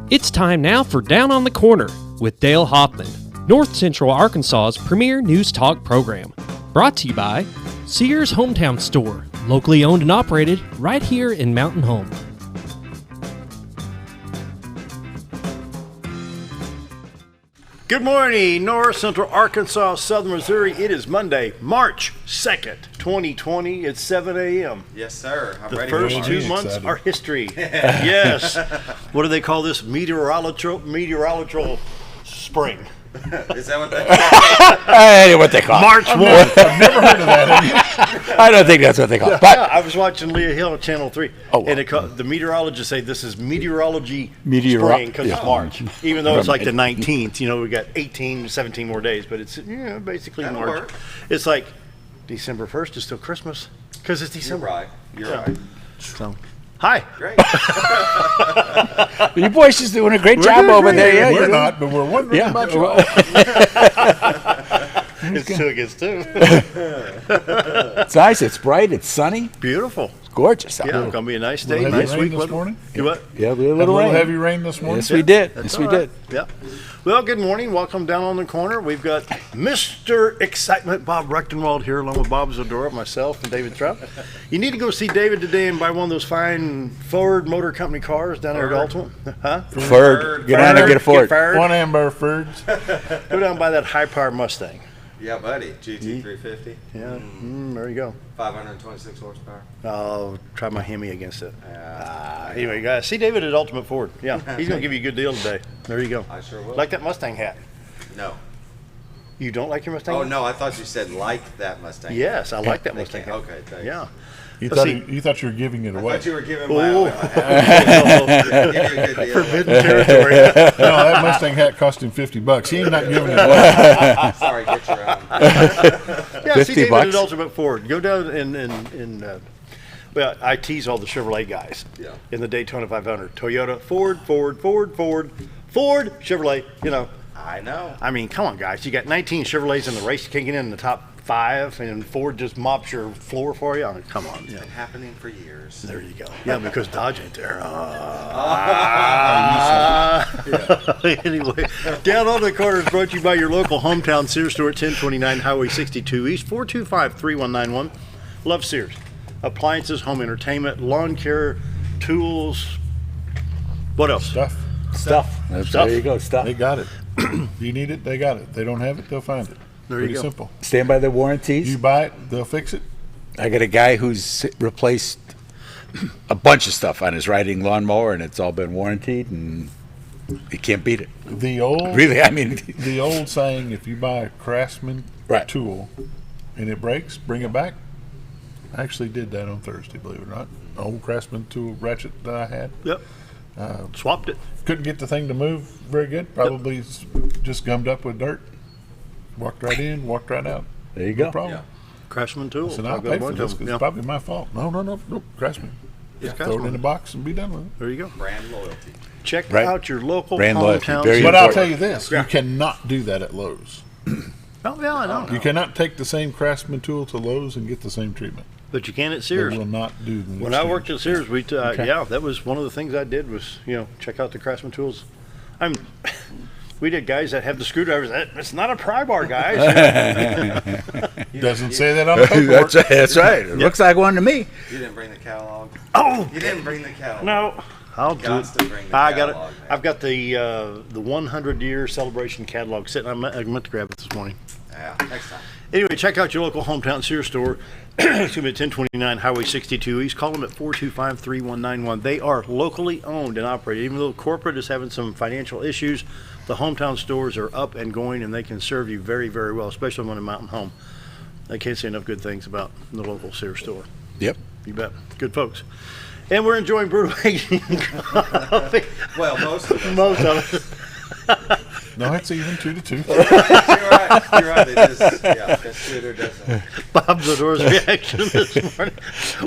It's time now for Down on the Corner with Dale Hoffman, North Central Arkansas's premier news talk program. Brought to you by Sears Hometown Store, locally owned and operated right here in Mountain Home. Good morning, North Central Arkansas, Southern Missouri. It is Monday, March 2nd, 2020. It's 7 a.m. Yes, sir. I'm the ready first for 2 months are history. Yes. What do they call this? Meteorological spring. Is that what they call it? I know what they call it. March 1. I've never heard of that. I don't think that's what they call it. But Yeah, I was watching Leah Hill on Channel 3, Oh, wow. and the meteorologists say this is meteorology spring because it's March. Even though it's like the 19th, we got 18, 17 more days, but it's basically That'll March. work. It's like December 1st is still Christmas because it's You're December. right. You're right. So, hi. Great. you boys just doing a great job doing over great. there. Yeah, We're not, but we're wondering Yeah. about you. It's 2 against 2. It's nice. It's bright. It's sunny. Beautiful. It's gorgeous. Yeah, it's going to be a nice day. Heavy Nice rain week. this morning? You what? Yeah, we had a Had a little little rain. heavy rain this morning. Yes, we did. That's Yes, we all did. right. Yeah. Well, good morning. Welcome down on the corner. We've got Mr. Excitement, Bob Rechtenwald, here along with Bob Zdora, myself, and David Trout. You need to go see David today and buy one of those fine Ford Motor Company cars down there at Ultimate. Huh? Ford. Get down there and get a Ford. One Amber Fords. Go down and buy that high-power Mustang. Yeah, buddy. GT350. Yeah, there you go. 526 horsepower. I'll try my Hemi against it. Anyway, guys, see David at Ultimate Ford. Yeah, he's going to give you a good deal today. There you go. I sure will. Like that Mustang hat. No. You don't like your Mustang Oh, hat? no. I thought you said like that Mustang. Yes, I like that They Mustang can't- hat. Okay, thanks. Yeah. You Let's thought, see. you thought you were giving it I away. thought you were giving Oh. my give you a good deal. Forbidden territory. No, that Mustang hat cost him $50. He ain't not giving it away. Sorry, get your own. Yeah, see 50 David bucks? at Ultimate Ford. Go down in well, I tease all the Chevrolet guys. Yeah. In the Daytona 500. Toyota, Ford, Chevrolet, I know. I mean, come on, guys. You got 19 Chevrolets in the race kicking in the top 5, and Ford just mops your floor for you. I mean, come on. It's been happening for years. There you go. Yeah, because Dodge ain't there. Anyway, Down on the Corner is brought to you by your local hometown Sears store at 1029 Highway 62 East, 425-3191. Love Sears. Appliances, home entertainment, lawn care, tools. What else? Stuff. Stuff. There you go. Stuff. They got it. You need it, they got it. They don't have it, they'll find it. There you Pretty go. simple. Stand by the warranties. You buy it, they'll fix it. I got a guy who's replaced a bunch of stuff on his riding lawnmower, and it's all been warranted, and you can't beat it. The old Really, I mean, the old saying, if you buy a Craftsman Right. tool and it breaks, bring it back. I actually did that on Thursday, believe it or not. An old Craftsman tool ratchet that I had. Yep. Swapped it. Couldn't get the thing to move very good. Probably just gummed up with dirt. Walked right in, walked right out. there you No go. problem. Craftsman tools. So now I'll pay for this 'cause it's probably my fault. No, Craftsman. It's Throw it in the Craftsman. box and be done with it. There you go. Brand loyalty. Check Right. out your local Brand loyalty, hometown. very But I'll important. tell you this, Yeah. you cannot do that at Lowe's. Oh, yeah, I know. You cannot take the same Craftsman tool to Lowe's and get the same treatment. But you can at They Sears. will not do the When I exchange. worked at Sears, yeah, that was one of the things I did was, check out the Craftsman tools. We did guys that have the screwdrivers. It's not a pry bar, guys. Doesn't say that on the paperwork. That's right. It looks like one to me. You didn't bring the catalog. Oh, You didn't bring the catalog. no. I'll do Gots it. to bring the I got it. catalog, man. I've got the 100-year celebration catalog sitting. I meant to grab it this morning. Yeah, next time. Anyway, check out your local hometown Sears store. Excuse me, at 1029 Highway 62 East. Call them at 425-3191. They are locally owned and operated. Even though corporate is having some financial issues, the hometown stores are up and going, and they can serve you very, very well, especially when in Mountain Home. I can't say enough good things about the local Sears store. Yep. You bet. Good folks. And we're enjoying Brutal Asian coffee. Well, most of them. Most of it. No, it's even 2-2. You're right. You're right. It is. Yeah, that's good or doesn't. Bob Zadora's reaction this morning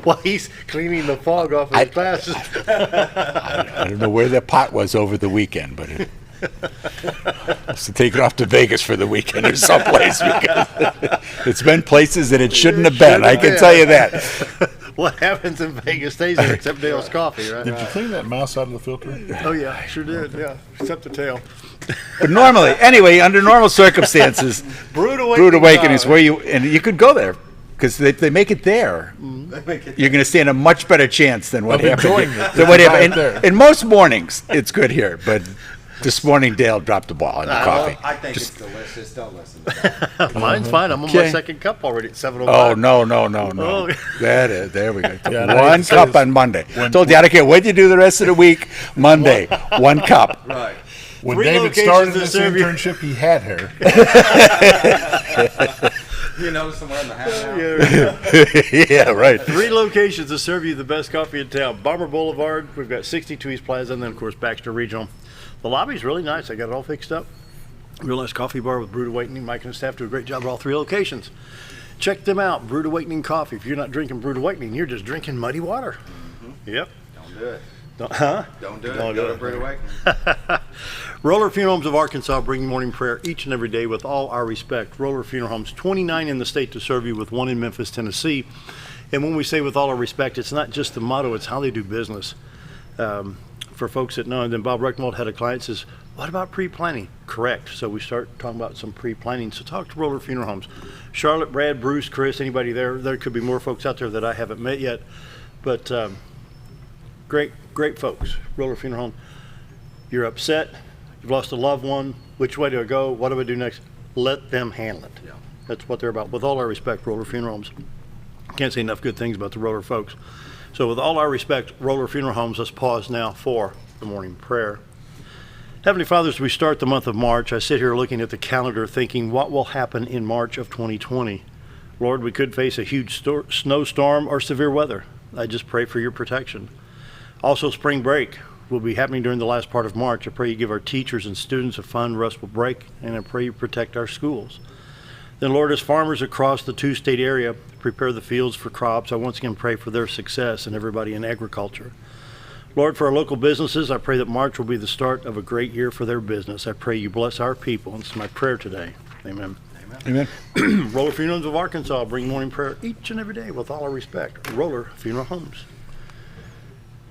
while he's cleaning the fog off his glasses. I don't know where the pot was over the weekend, but it must have taken off to Vegas for the weekend or someplace because it's been places that it shouldn't have been. I can tell you that. what happens in Vegas stays there except Dale's coffee, right? Did you clean that mouse out of the filter? Oh, yeah, I sure did, yeah, except the tail. But normally, anyway, under normal circumstances, Brood Brood Awakening is where you could go there because they make it there. You're going to stand a much better chance than what Of happened. enjoying here. it. Than what Buy happened. it there. In most mornings, it's good here, but this morning Dale dropped the ball on the coffee. I think it's delicious. Don't listen to that. Mine's fine. I'm on my Okay. second cup already at 7:05. Oh no! Oh. That is there we go. Yeah, and I hate One to say cup this, on Monday. when- Told you I don't care what you do the rest of the week. Monday, 1 cup. Right. When 3 David locations started to this serve you. internship, he had hair. You notice somewhere in the hat now? Yeah, right. 3 locations to serve you the best coffee in town. Bomber Boulevard, we've got 62 East Plaza, and then, of course, Baxter Regional. The lobby's really nice. I got it all fixed up. Real nice coffee bar with Brood Awakening. Mike and his staff do a great job at all 3 locations. Check them out, Brood Awakening Coffee. If you're not drinking Brood Awakening, you're just drinking muddy water. Yep. Don't do it. Huh? Don't do it. Don't do Go to it. Brood Awakening. Roller Funeral Homes of Arkansas bring morning prayer each and every day with all our respect. Roller Funeral Homes, 29 in the state to serve you with 1 in Memphis, Tennessee. And when we say with all our respect, it's not just the motto, it's how they do business. For folks that know, and then Bob Recknwald had a client says, what about pre-planning? Correct. So we start talking about some pre-planning. So talk to Roller Funeral Homes. Charlotte, Brad, Bruce, Chris, anybody there. There could be more folks out there that I haven't met yet. But great folks. Roller Funeral Home. You're upset. You've lost a loved one. Which way do I go? What do I do next? Let them handle it. Yeah. That's what they're about. With all our respect, Roller Funeral Homes. Can't say enough good things about the Roller folks. So with all our respect, Roller Funeral Homes, let's pause now for the morning prayer. Heavenly Father, as we start the month of March, I sit here looking at the calendar thinking what will happen in March of 2020. Lord, we could face a huge snowstorm or severe weather. I just pray for your protection. Also, spring break will be happening during the last part of March. I pray you give our teachers and students a fun, restful break, and I pray you protect our schools. Then, Lord, as farmers across the 2-state area prepare the fields for crops, I once again pray for their success and everybody in agriculture. Lord, for our local businesses, I pray that March will be the start of a great year for their business. I pray you bless our people. It's my prayer today. Amen. Amen. Roller Funeral Homes of Arkansas bring morning prayer each and every day with all our respect. Roller Funeral Homes.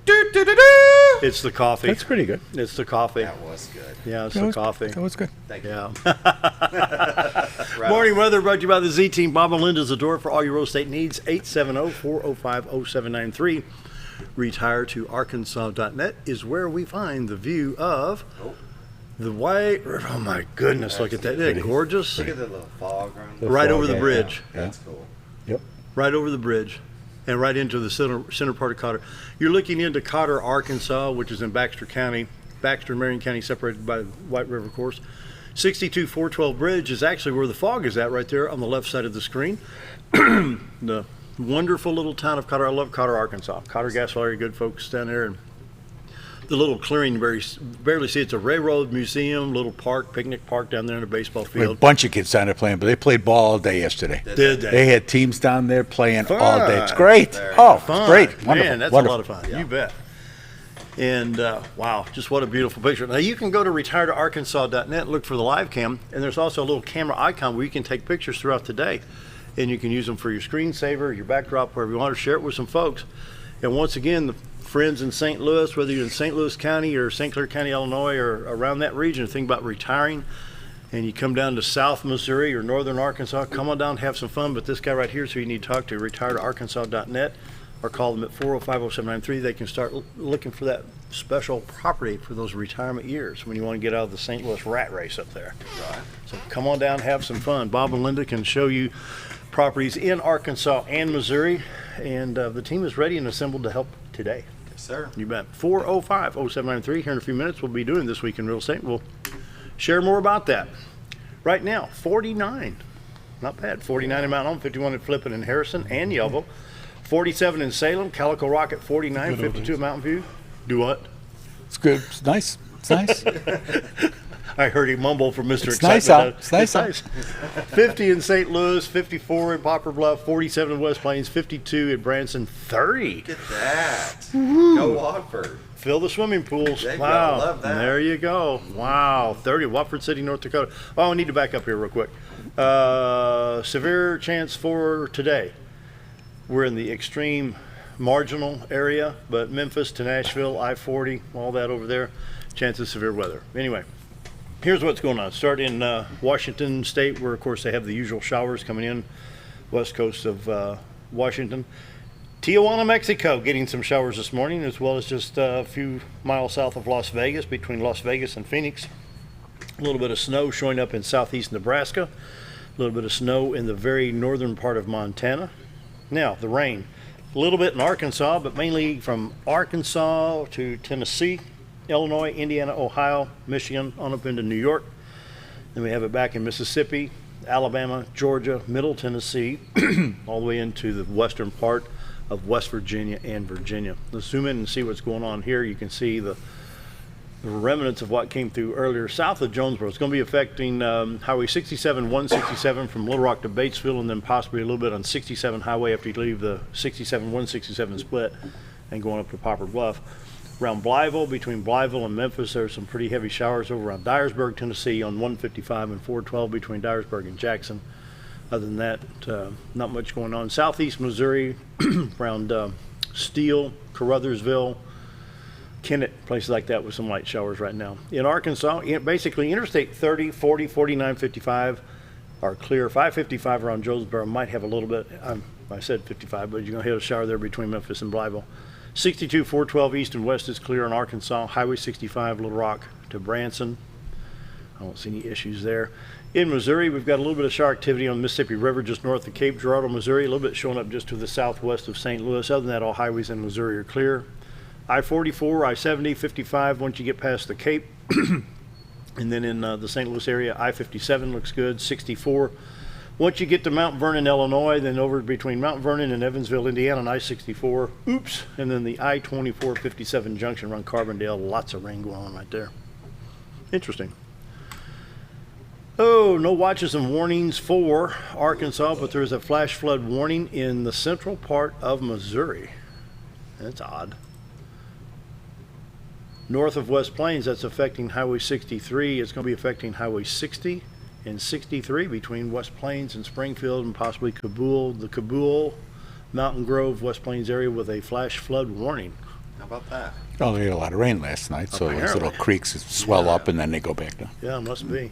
It's the coffee. That's pretty good. It's the coffee. That was good. Yeah, it's That the was, coffee. that was good. Thank you. Yeah. Right Morning weather brought to you by the Z Team. Bob and Linda Zdora for all your real estate needs. 870-405-0793. RetireToArkansas.net is where we find the view of the White River. Oh my goodness, look at that. Isn't it gorgeous? Look at the little fog around The there. Right fog, over the yeah, bridge. Yeah. That's cool. Yep. Right over the bridge and right into the center part of Cotter. You're looking into Cotter, Arkansas, which is in Baxter County. Baxter and Marion County separated by the White River course. 62-412 bridge is actually where the fog is at right there on the left side of the screen. The wonderful little town of Cotter. I love Cotter, Arkansas. Cotter Gas Area, good folks down there. And the little clearing, you barely see. It's a railroad museum, little park, picnic park down there in a baseball We had a field. bunch of kids down there playing, but they played ball all day yesterday. Did They had teams down there playing all day. It's Fun. great. Very Oh, Fun. it's great. Wonderful. Man, that's Wonderful. a lot of fun. You bet. And wow, just what a beautiful picture. Now you can go to RetireToArkansas.net, look for the live cam, and there's also a little camera icon where you can take pictures throughout the day. And you can use them for your screensaver, your backdrop, wherever you want to share it with some folks. And once again, the friends in St. Louis, whether you're in St. Louis County or St. Clair County, Illinois, or around that region, think about retiring, and you come down to South Missouri or Northern Arkansas, come on down and have some fun. But this guy right here is who you need to talk to, RetireToArkansas.net, or call them at 405-0793. They can start looking for that special property for those retirement years when you want to get out of the St. Louis rat race up there. Right. So come on down, have some fun. Bob and Linda can show you properties in Arkansas and Missouri, and the team is ready and assembled to help today. Yes, sir. You bet. 405-0793. Here in a few minutes, we'll be doing This Week in Real Estate. We'll share more about that. Right now, 49. Not bad. 49 in Mount Holm, 51 in Flippin and Harrison and Yellville, 47 in Salem, Calico Rock at 49, Good old 52 days. at Mountain View. Do what? It's good. It's nice. It's nice. I heard he mumble from Mr. It's Excitement. nice out. It's nice out. 50 in St. Louis, 54 in Poplar Bluff, 47 in West Plains, 52 in Branson, 30. Look at that. Go Watford. Fill the swimming pools. There you go. Wow. Love that. There you go. Wow. 30. Watford City, North Dakota. Oh, I need to back up here real quick. Severe chance for today. We're in the extreme marginal area, but Memphis to Nashville, I-40, all that over there, chance of severe weather. Anyway, here's what's going on. Start in Washington State, where of course they have the usual showers coming in, west coast of Washington. Tijuana, Mexico, getting some showers this morning, as well as just a few miles south of Las Vegas, between Las Vegas and Phoenix. A little bit of snow showing up in southeast Nebraska. A little bit of snow in the very northern part of Montana. Now, the rain. A little bit in Arkansas, but mainly from Arkansas to Tennessee, Illinois, Indiana, Ohio, Michigan, on up into New York. Then we have it back in Mississippi, Alabama, Georgia, Middle Tennessee, all the way into the western part of West Virginia and Virginia. Let's zoom in and see what's going on here. You can see the remnants of what came through earlier south of Jonesboro. It's going to be affecting Highway 67, 167 from Little Rock to Batesville, and then possibly a little bit on 67 highway after you leave the 67, 167 split and going up to Poplar Bluff. Around Blytheville, between Blytheville and Memphis, there's some pretty heavy showers over around Dyersburg, Tennessee on 155 and 412 between Dyersburg and Jackson. Other than that, not much going on. Southeast Missouri, around Steele, Caruthersville, Kennett, places like that with some light showers right now. In Arkansas, basically Interstate 30, 40, 49, 55 are clear. 555 around Jonesboro might have a little bit, I said 55, but you're going to hit a shower there between Memphis and Blytheville. 62, 412 east and west is clear in Arkansas. Highway 65, Little Rock to Branson. I don't see any issues there. In Missouri, we've got a little bit of shower activity on the Mississippi River just north of Cape Girardeau, Missouri. A little bit showing up just to the southwest of St. Louis. Other than that, all highways in Missouri are clear. I-44, I-70, 55 once you get past the Cape. And then in the St. Louis area, I-57 looks good. 64. Once you get to Mount Vernon, Illinois, then over between Mount Vernon and Evansville, Indiana, on I-64. Oops. And then the I-24, 57 junction around Carbondale. Lots of rain going on right there. Interesting. Oh, no watches and warnings for Arkansas, but there's a flash flood warning in the central part of Missouri. That's odd. North of West Plains, that's affecting Highway 63. It's going to be affecting Highway 60 and 63 between West Plains and Springfield and possibly Kabul, the Kabul, Mountain Grove, West Plains area with a flash flood warning. How about that? Oh, they had a lot of rain last night, so those little creeks swell up and then they go back down. Yeah, it must be.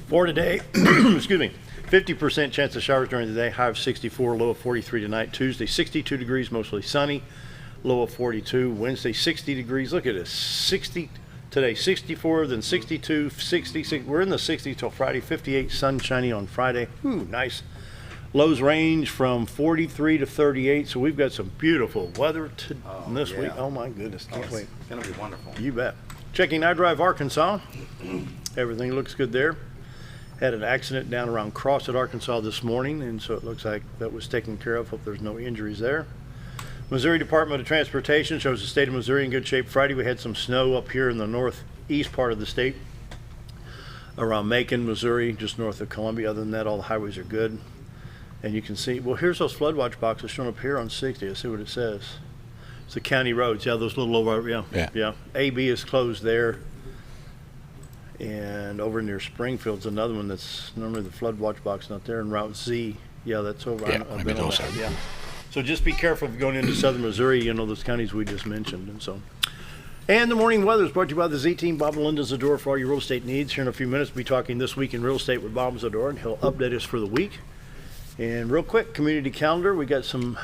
For today, excuse me, 50% chance of showers during the day, high of 64, low of 43 tonight. Tuesday, 62 degrees, mostly sunny, low of 42. Wednesday, 60 degrees. Look at this, 60 today, 64, then 62, 66. We're in the 60s till Friday, 58, sunshiny on Friday. Ooh, nice. Lows range from 43 to 38, so we've got some beautiful weather this week. Oh my goodness, can't wait. It's going to be wonderful. You bet. Checking iDrive Arkansas. Everything looks good there. Had an accident down around Crossett, Arkansas this morning, and so it looks like that was taken care of. Hope there's no injuries there. Missouri Department of Transportation shows the state of Missouri in good shape. Friday we had some snow up here in the northeast part of the state around Macon, Missouri, just north of Columbia. Other than that, all the highways are good. And you can see, well, here's those flood watch boxes shown up here on 60. Let's see what it says. It's the county roads. Yeah, those little over, yeah. AB is closed there. And over near Springfield's another one that's normally the flood watch box, not there. And Route Z, yeah, that's over. Yeah, I've been on that, yeah. So just be careful if you're going into southern Missouri, those counties we just mentioned. And so, and the morning weather is brought to you by the Z Team, Bob and Linda Zdora, for all your real estate needs. Here in a few minutes, we'll be talking This Week in Real Estate with Bob Zdora, and he'll update us for the week. And real quick, community calendar, we got some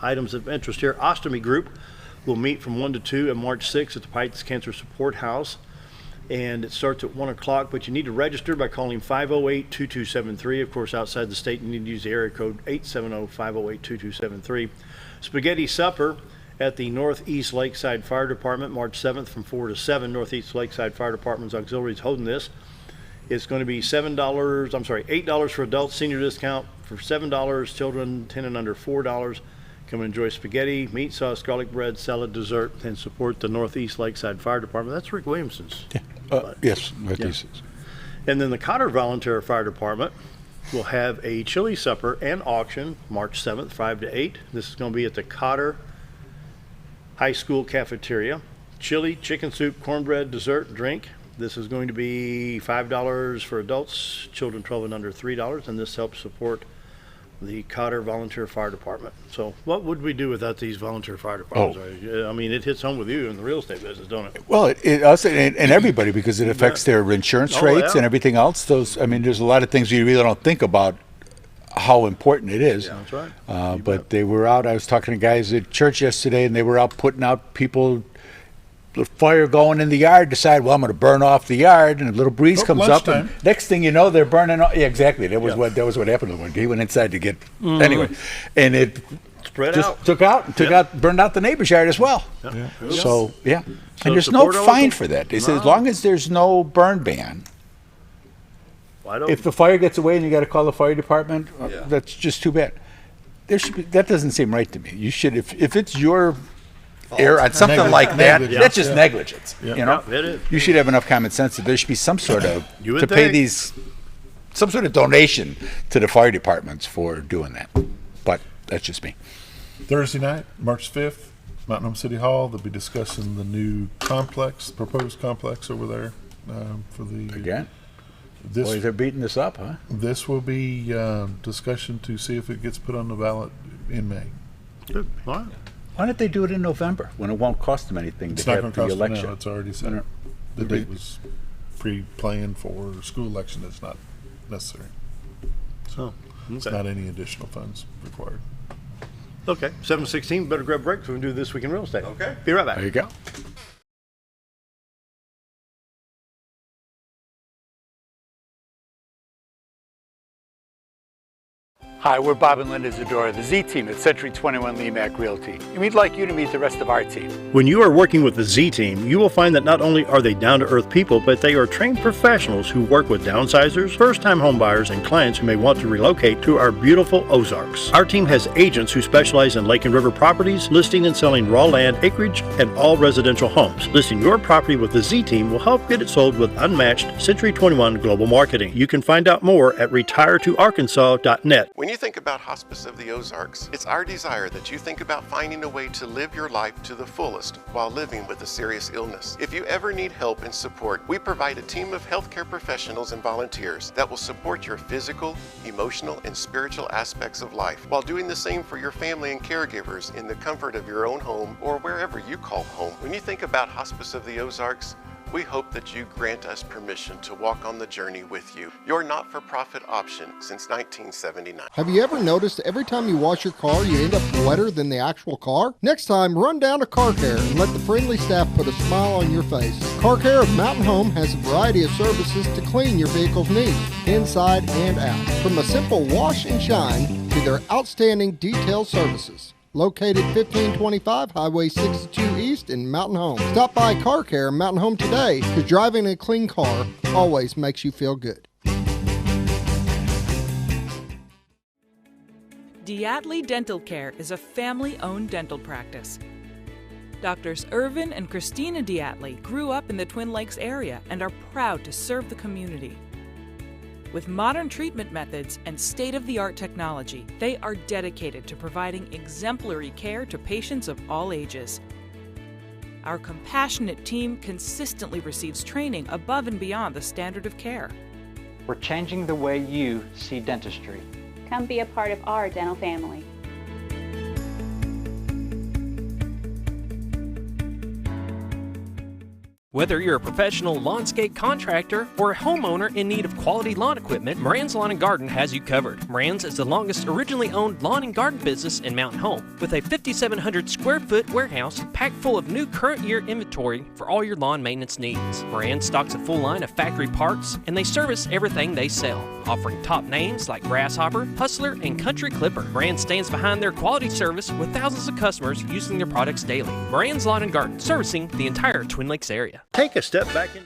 items of interest here. Ostomy Group will meet from 1 to 2 on March 6th at the Pikes Cancer Support House. And it starts at 1 o'clock, but you need to register by calling 508-2273. Of course, outside the state, you need to use the area code 870-508-2273. Spaghetti Supper at the Northeast Lakeside Fire Department, March 7th from 4 to 7. Northeast Lakeside Fire Department's auxiliary is holding this. It's going to be $8 for adults, senior discount for $7, children 10 and under $4. Come and enjoy spaghetti, meat sauce, garlic bread, salad, dessert, and support the Northeast Lakeside Fire Department. That's Rick Williamson's. Yeah. Yes. Yeah. And then the Cotter Volunteer Fire Department will have a chili supper and auction March 7th, 5 to 8. This is going to be at the Cotter High School cafeteria. Chili, chicken soup, cornbread, dessert, drink. This is going to be $5 for adults, children 12 and under $3, and this helps support the Cotter Volunteer Fire Department. So what would we do without these volunteer fire departments? I mean, it hits home with you in the real estate business, don't it? Well, it also, and everybody, because it affects their insurance Oh, rates yeah. and everything else. Those, I mean, there's a lot of things you really don't think about how important it is. That's right. You But bet. they were out, I was talking to guys at church yesterday, and they were out putting out people, the fire going in the yard, decide, well, I'm going to burn off the yard, and a little breeze comes up, and lunchtime. next thing you know, they're burning off. Yeah, exactly. That was Yeah. what happened to him. He went inside to get, anyway, and it Spread just out. burned out the neighbor's yard as well. Yeah. So, yeah. So And there's no support our fine local- for that. They say as No. long as there's no burn ban, Why don't if the fire gets away and you got to call the fire department, Yeah. that's just too bad. There should be, that doesn't seem right to me. You should, if it's your error on something Negligence. like that, Negligence. that's just negligence. Yeah. You know, Yeah, it is. you should have enough common sense that there should be some sort of You would to pay think. these, some sort of donation to the fire departments for doing that. But that's just me. Thursday night, March 5th, Mountain Home City Hall. They'll be discussing the new complex, proposed complex over there for the Again, this. boys are beating this up, huh? This will be discussion to see if it gets put on the ballot in May. Good. All right. Why don't they do it in November when it won't cost them anything It's to not have going to the cost them election? now. It's already set. No. The date was pre-planned for school election. It's not necessary. So, It's okay. not any additional funds required. Okay. 7:16. Better grab a break so we can do This Week in Real Estate. Okay. Be right back. There you go. Hi, we're Bob and Linda Zdora, the Z team at Century 21 LeMac Realty, and we'd like you to meet the rest of our team. When you are working with the Z Team, you will find that not only are they down-to-earth people, but they are trained professionals who work with downsizers, first-time homebuyers, and clients who may want to relocate to our beautiful Ozarks. Our team has agents who specialize in lake and river properties, listing and selling raw land, acreage, and all residential homes. Listing your property with the Z Team will help get it sold with unmatched Century 21 global marketing. You can find out more at retiretoarkansas.net. When you think about Hospice of the Ozarks, it's our desire that you think about finding a way to live your life to the fullest while living with a serious illness. If you ever need help and support, we provide a team of healthcare professionals and volunteers that will support your physical, emotional, and spiritual aspects of life while doing the same for your family and caregivers in the comfort of your own home or wherever you call home. When you think about Hospice of the Ozarks, we hope that you grant us permission to walk on the journey with you. Your not-for-profit option since 1979. Have you ever noticed every time you wash your car, you end up wetter than the actual car? Next time, run down to Car Care and let the friendly staff put a smile on your face. Car Care of Mountain Home has a variety of services to clean your vehicle's needs, inside and out. From a simple wash and shine to their outstanding detailed services. Located 1525 Highway 62 East in Mountain Home. Stop by Car Care Mountain Home today, because driving a clean car always makes you feel good. Diatley Dental Care is a family-owned dental practice. Doctors Irvin and Christina Diatley grew up in the Twin Lakes area and are proud to serve the community. With modern treatment methods and state-of-the-art technology, they are dedicated to providing exemplary care to patients of all ages. Our compassionate team consistently receives training above and beyond the standard of care. We're changing the way you see dentistry. Come be a part of our dental family. Whether you're a professional lawnscape contractor or a homeowner in need of quality lawn equipment, Moran's Lawn and Garden has you covered. Moran's is the longest originally owned lawn and garden business in Mountain Home, with a 5,700 square foot warehouse packed full of new current year inventory for all your lawn maintenance needs. Moran stocks a full line of factory parts, and they service everything they sell, offering top names like Grasshopper, Hustler, and Country Clipper. Moran stands behind their quality service with thousands of customers using their products daily. Moran's Lawn and Garden, servicing the entire Twin Lakes area. Take a step back in.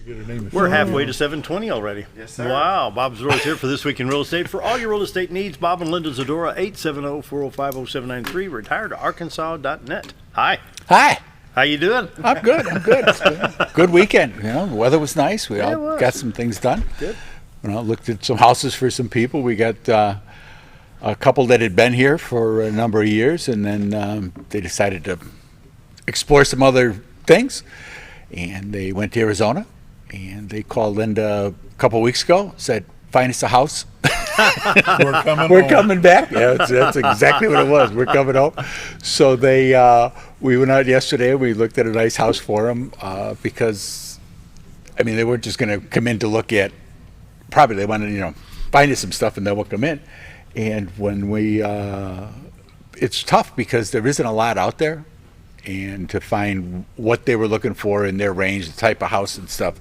Get her name. We're halfway to 7:20 already. Yes, sir. Wow. Bob Zedora's here for This Week in Real Estate. For all your real estate needs, Bob and Linda Zdora, 870-405-0793, retiredtoarkansas.net. Hi. Hi. How you doing? I'm good. It's been a good weekend. You know, the weather was nice. We Yeah, it all was. got some things done. Good. You know, looked at some houses for some people. We got a couple that had been here for a number of years, and then they decided to explore some other things. And they went to Arizona, and they called Linda a couple weeks ago, said, find us a house. We're coming back. Yeah, that's exactly what it was. We're coming home. So we went out yesterday. We looked at a nice house for them because, I mean, they weren't just going to come in to look at. Probably they wanted, find us some stuff and then we'll come in. And when it's tough because there isn't a lot out there, and to find what they were looking for in their range, the type of house and stuff.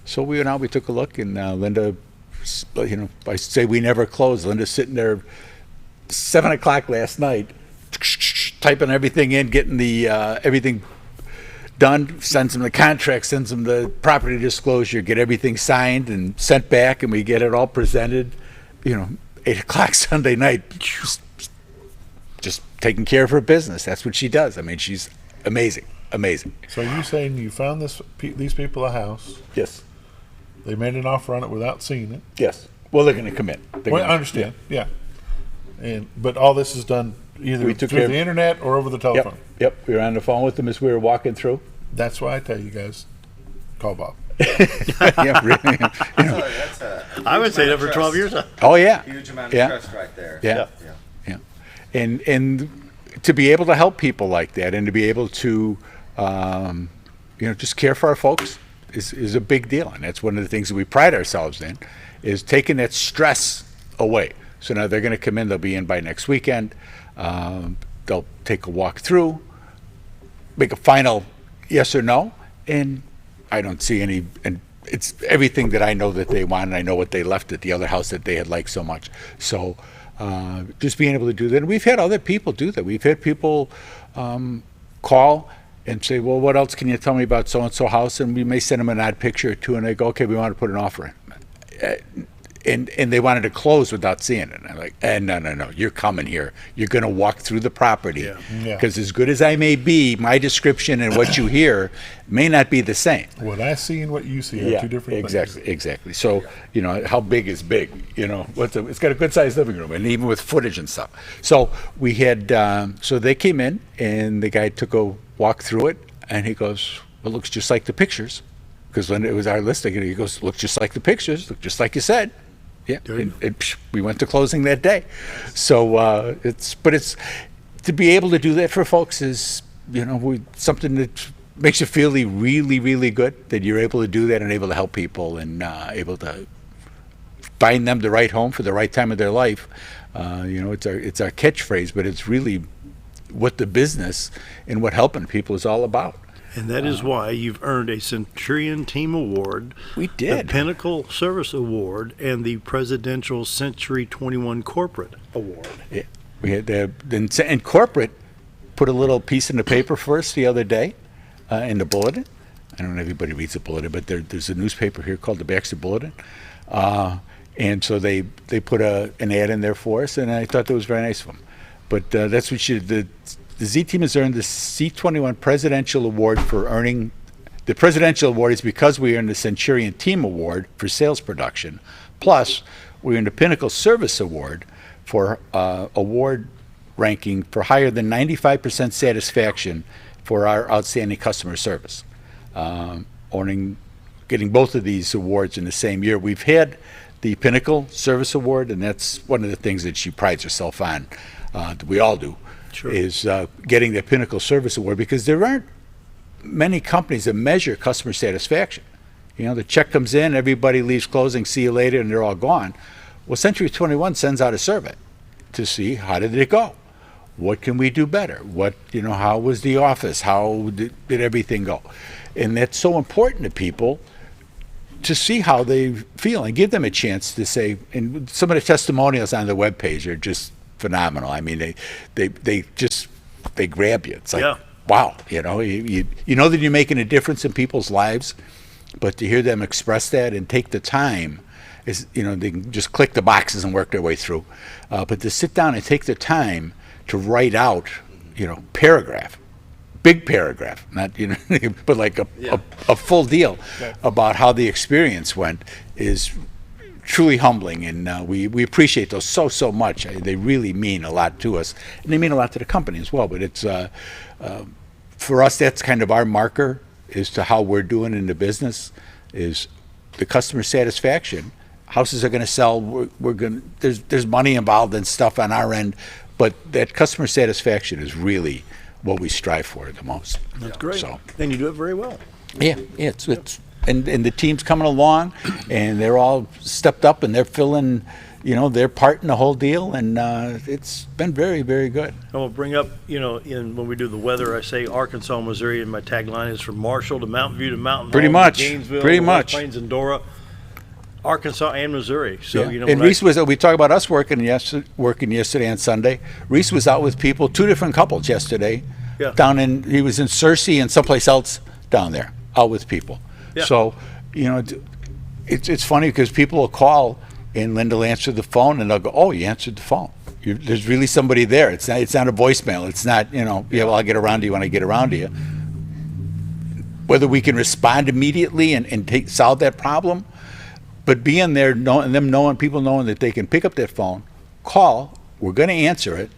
So we went out. We took a look, and Linda. I say we never closed. Linda's sitting there 7 o'clock last night, typing everything in, getting the everything done, sends them the contract, sends them the property disclosure, get everything signed and sent back, and we get it all presented, 8 o'clock Sunday night, just taking care of her business. That's what she does. I mean, she's amazing. So you saying you found these people a house? Yes. They made an offer on it without seeing it. Yes. Well, they're going to come in. I understand. Yeah. But all this is done either through the internet or over the telephone. Yep. We were on the phone with them as we were walking through. That's why I tell you guys, call Bob. Yeah, really. I would say that for 12 years. Oh yeah. Huge amount of trust right there. Yeah. And to be able to help people like that, and to be able to, just care for our folks. Is a big deal, and that's one of the things that we pride ourselves in, is taking that stress away. So now they're going to come in, they'll be in by next weekend, they'll take a walk through, make a final yes or no, and I don't see any, and it's everything that I know that they want, and I know what they left at the other house that they had liked so much. So just being able to do that, and we've had other people do that. We've had people call and say, well, what else can you tell me about so-and-so house? And we may send them an odd picture or two, and they go, okay, we want to put an offer in. And they wanted to close without seeing it. And I'm like, no, you're coming here. You're going to walk through the property. Because as good as I may be, my description and what you hear may not be the same. What I see and what you see are two different things. Exactly. So, how big is big? It's got a good-sized living room, and even with footage and stuff. So we had, so they came in, and the guy took a walk through it, and he goes, well, it looks just like the pictures. Because when it was our listing, he goes, looks just like the pictures, look just like you said. Yeah, we went to closing that day. So it's to be able to do that for folks is, something that makes you feel really, really good that you're able to do that and able to help people and able to find them the right home for the right time of their life. It's our catchphrase, but it's really what the business and what helping people is all about. And that is why you've earned a Centurion Team Award. We did. The Pinnacle Service Award and the Presidential Century 21 Corporate Award. Yeah. We had and corporate put a little piece in the paper for us the other day in the bulletin. I don't know if everybody reads the bulletin, but there's a newspaper here called the Baxter Bulletin. And so they put an ad in there for us, and I thought that was very nice of them. But that's what the Z Team has earned the C21 Presidential Award for earning. The Presidential Award is because we earned the Centurion Team Award for sales production. Plus, we earned the Pinnacle Service Award for award ranking for higher than 95% satisfaction for our outstanding customer service. Getting both of these awards in the same year. We've had the Pinnacle Service Award, and that's one of the things that she prides herself on. That we all do. Sure. Is getting the Pinnacle Service Award, because there aren't many companies that measure customer satisfaction. The check comes in, everybody leaves closing, see you later, and they're all gone. Well, Century 21 sends out a survey to see how did it go, what can we do better, how was the office, how did everything go, and that's so important to people to see how they feel and give them a chance to say. And some of the testimonials on the webpage are just phenomenal. I mean, they grab you. It's like, wow, you know that you're making a difference in people's lives, but to hear them express that and take the time is, they can just click the boxes and work their way through. But to sit down and take the time to write out, big paragraph, not, but like a full deal about how the experience went is truly humbling, and we appreciate those so much. They really mean a lot to us, and they mean a lot to the company as well. But it's for us, that's kind of our marker as to how we're doing in the business, is the customer satisfaction. Houses are going to sell. We're going. There's money involved and stuff on our end, but that customer satisfaction is really what we strive for the most. That's great. So, and you do it very well. yeah, it's and the team's coming along, and they're all stepped up and they're filling, their part in the whole deal, and it's been very, very good. I will bring up, when we do the weather, I say Arkansas, Missouri, and my tagline is from Marshall to Mountain View to Mountain Pretty Home, much. to Gainesville, Pretty to much. West Plains and Dora, Arkansas and Missouri. So Yeah. And Reese we talk about us working yesterday and Sunday. Reese was out with people, 2 different couples yesterday. Yeah. He was in Searcy and someplace else down there, out with people. Yeah. So, it's funny because people will call and Linda will answer the phone and they'll go, "Oh, you answered the phone. There's really somebody there. It's not a voicemail. It's not, well, I'll get around to you when I get around to you." Whether we can respond immediately and solve that problem, but being there, people knowing that they can pick up that phone, call, we're going to answer it,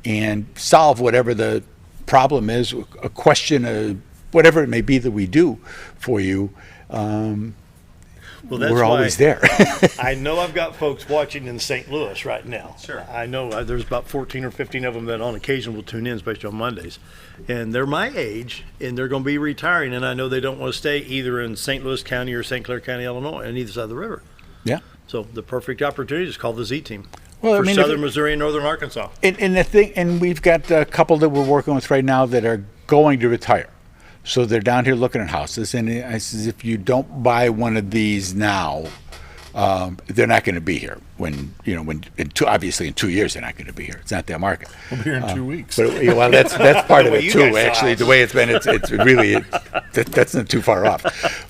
and solve whatever the problem is, a question, whatever it may be that we do for you. Well, that's we're always there. I know I've got folks watching in St. Louis right now. Sure. I know there's about 14 or 15 of them that on occasion will tune in, especially on Mondays. And they're my age, and they're going to be retiring, and I know they don't want to stay either in St. Louis County or St. Clair County, Illinois, on either side of the river. Yeah. So the perfect opportunity is call the Z Team Well, for Southern Missouri and Northern Arkansas. And we've got a couple that we're working with right now that are going to retire. So they're down here looking at houses, and I says, if you don't buy one of these now, they're not going to be here. Obviously in 2 years they're not going to be here. It's not their market. We'll be here in 2 weeks. But well, that's part of The way it you too. guys Actually, saw the way it's been, it's really that's not too far off.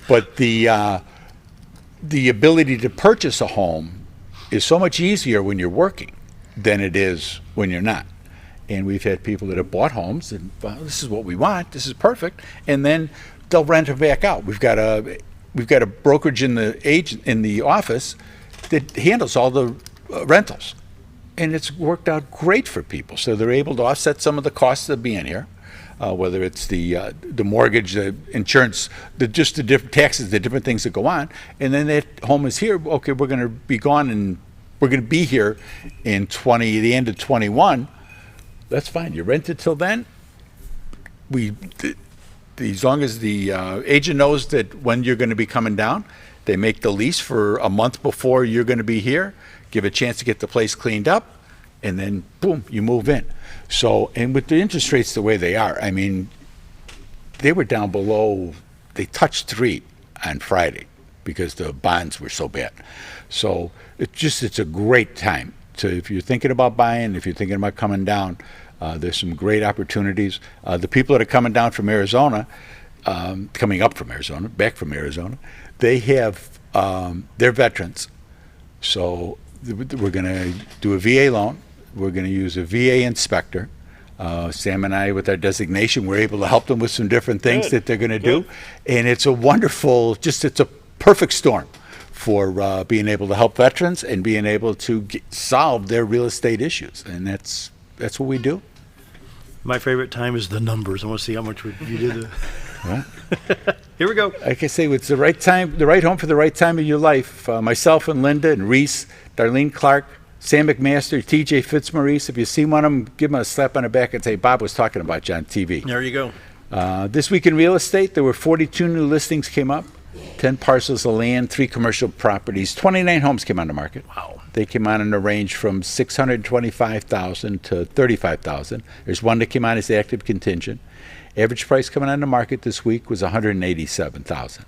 But the ability to purchase a home is so much easier when you're working than it is when you're not. And we've had people that have bought homes and this is what we want. This is perfect, and then they'll rent them back out. We've got a brokerage in the office that handles all the rentals, and it's worked out great for people. So they're able to offset some of the costs of being here, whether it's the mortgage, the insurance, the different taxes, the different things that go on. And then that home is here. Okay, we're going to be gone, and we're going to be here in the end of 21. That's fine. You rent it till then. As long as the agent knows that when you're going to be coming down, they make the lease for a month before you're going to be here, give a chance to get the place cleaned up, and then boom, you move in. So, and with the interest rates the way they are, I mean, they were down below, they touched 3 on Friday because the bonds were so bad. So it's a great time. So if you're thinking about buying, if you're thinking about coming down, there's some great opportunities. The people that are coming down from Arizona, coming up from Arizona, back from Arizona, they have, they're veterans. So we're going to do a VA loan. We're going to use a VA inspector. Sam and I, with our designation, we're able to help them with some different things that they're going to do. And it's a wonderful, it's a perfect storm for being able to help veterans and being able to solve their real estate issues. And that's what we do. My favorite time is the numbers. I want to see how much you did. Here we go. Like I say, it's the right time, the right home for the right time of your life. Myself and Linda and Reese, Darlene Clark, Sam McMaster, TJ Fitzmaurice. If you see one of them, give them a slap on the back and say, "Bob was talking about you on TV." There you go. This week in real estate, there were 42 new listings came up, 10 parcels of land, 3 commercial properties, 29 homes came on the market. Wow. They came on in a range from $625,000 to $35,000. There's one that came on as active contingent. Average price coming on the market this week was $187,000.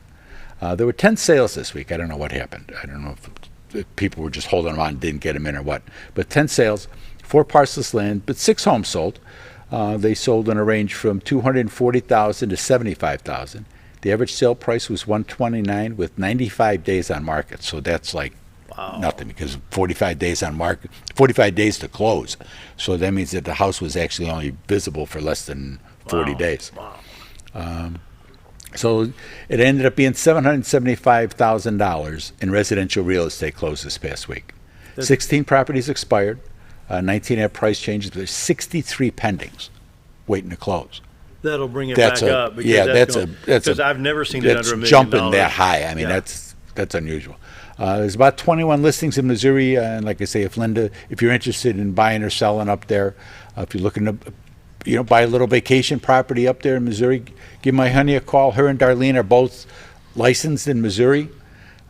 There were 10 sales this week. I don't know what happened. I don't know if people were just holding them on and didn't get them in or what. But 10 sales, 4 parcels of land, but 6 homes sold. They sold in a range from $240,000 to $75,000. The average sale price was $129,000 with 95 days on market. So that's like nothing, because 45 days on market, 45 days to close. So that means that the house was actually only visible for less than 40 days. Wow. So it ended up being $775,000 in residential real estate closed this past week. 16 properties expired, 19 had price changes, but there's 63 pendings waiting to close. That'll bring it That's back a- up. yeah, that's because a- I've never seen it that's under $1 million. jumping that high. I mean, Yeah. that's unusual. There's about 21 listings in Missouri, and like I say, if you're interested in buying or selling up there, if you're looking to, buy a little vacation property up there in Missouri, give my honey a call. Her and Darlene are both licensed in Missouri.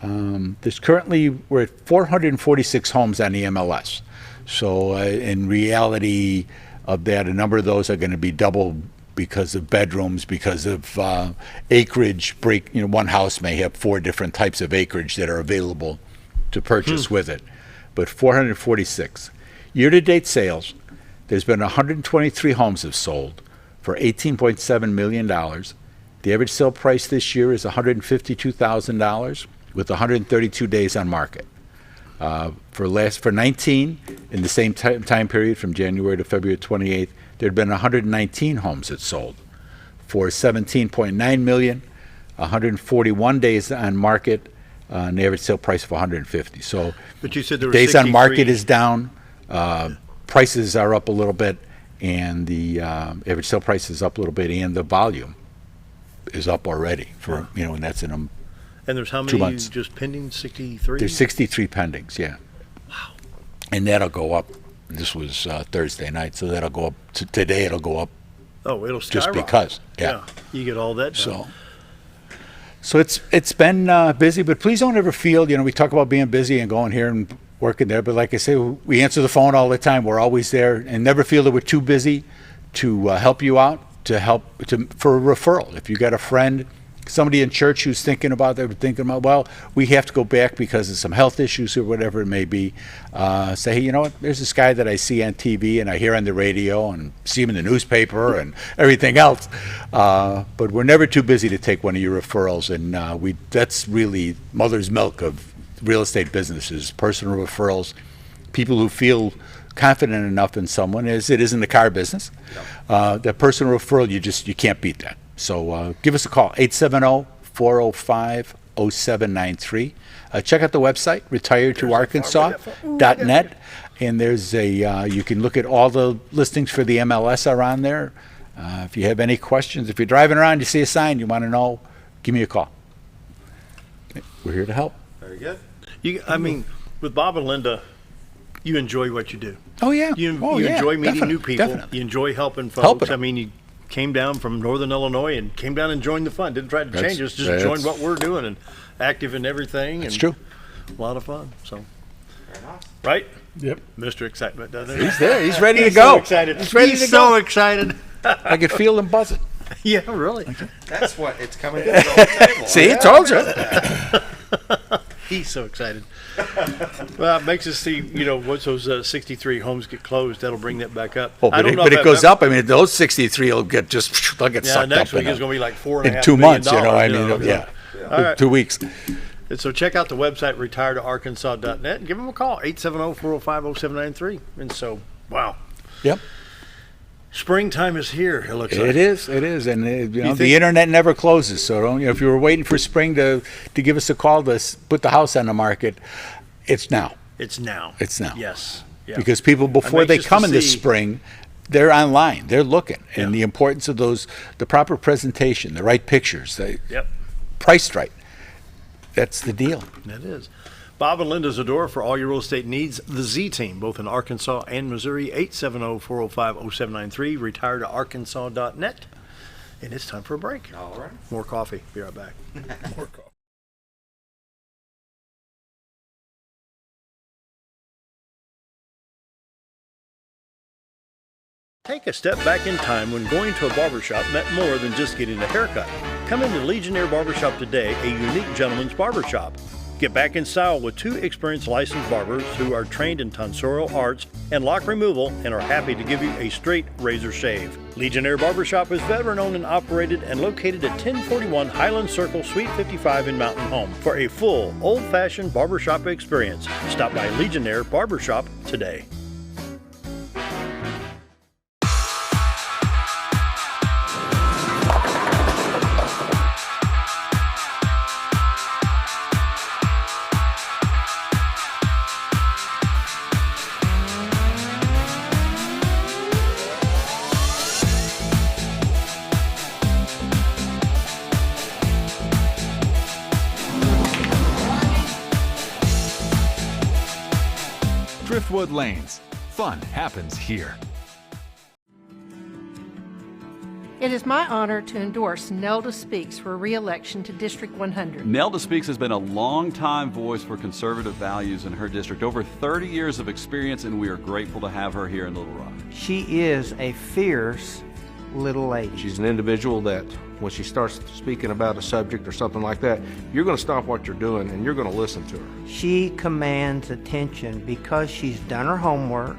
There's currently, we're at 446 homes on the MLS. So in reality of that, a number of those are going to be double because of bedrooms, because of acreage break. One house may have 4 different types of acreage that are available to purchase with it. But 446. Year-to-date sales, there's been 123 homes have sold for $18.7 million. The average sale price this year is $152,000 with 132 days on market. For 19, in the same time period from January to February 28th, there had been 119 homes that sold for $17.9 million, 141 days on market, an average sale price of $150. So, But you said there were days on 63 market is down, prices are up a little bit, and the average sale price is up a little bit, and the volume is up already for and that's in And there's how 2 many months. just pending? 63? There's 63 pendings, yeah. Wow. And that'll go up. This was Thursday night, so that'll go up. Today it'll go up Oh, it'll just skyrocket. because. Yeah. You get all that done. So it's been busy, but please don't ever feel, we talk about being busy and going here and working there, but like I say, we answer the phone all the time. We're always there, and never feel that we're too busy to help you out, for a referral. If you got a friend, somebody in church who's thinking about, well, we have to go back because of some health issues or whatever it may be, say, hey, you know what, there's this guy that I see on TV and I hear on the radio and see him in the newspaper and everything else. But we're never too busy to take one of your referrals, and that's really mother's milk of real estate businesses, personal referrals, people who feel confident enough in someone, as it is in the car business. That personal referral, you can't beat that. So give us a call, 870-405-0793. Check out the website, retiredtoarkansas.net, and there's you can look at all the listings for the MLS are on there. If you have any questions, if you're driving around, you see a sign, you want to know, give me a call. We're here to help. Very good. With Bob and Linda, you enjoy what you do. Oh, yeah. You yeah, enjoy meeting new people. Definitely. You enjoy helping folks. Helping them. You came down from Northern Illinois and came down and joined the fun. Didn't try to change us, just joined what we're doing and active in everything. It's true. A lot of fun. So, right? Yep. Mr. Excitement, doesn't he? He's there. He's ready to He's go. So excited. He's ready to so go. excited. I could feel him buzzing. Yeah, really. That's what it's coming to the table. See, I told you. He's so excited. Well, it makes us see, once those 63 homes get closed, that'll bring that back up. Oh, but it goes up. I mean, those 63 will get they'll get sucked next up week is going to be like $4.5 in 2 million. months. Yeah. All right. 2 weeks. And so check out the website, retiredtoarkansas.net, and give them a call, 870-405-0793. And so, wow. Yep. Springtime is here, it looks like. It is. And the internet never closes. So don't, if you were waiting for spring to give us a call to put the house on the market, it's now. It's now. Yes. Yeah. Because people, before they come in the spring, they're online. They're looking. And the importance of the proper presentation, the right pictures, priced right. That's the deal. That is. Bob and Linda Zdora for all your real estate needs. The Z Team, both in Arkansas and Missouri, 870-405-0793, retiredtoarkansas.net. And it's time for a break. All right. More coffee. Be right back. More coffee. Take a step back in time when going to a barbershop meant more than just getting a haircut. Come into Legionnaire Barbershop today, a unique gentleman's barbershop. Get back in style with 2 experienced licensed barbers who are trained in tonsorial arts and lock removal and are happy to give you a straight razor shave. Legionnaire Barbershop is veteran-owned and operated and located at 1041 Highland Circle, Suite 55 in Mountain Home. For a full, old-fashioned barbershop experience, stop by Legionnaire Barbershop today. Driftwood Lanes. Fun happens here. It is my honor to endorse Nelda Speaks for re-election to District 100. Nelda Speaks has been a long-time voice for conservative values in her district, over 30 years of experience, and we are grateful to have her here in Little Rock. She is a fierce little lady. She's an individual that when she starts speaking about a subject or something like that, you're going to stop what you're doing and you're going to listen to her. She commands attention because she's done her homework,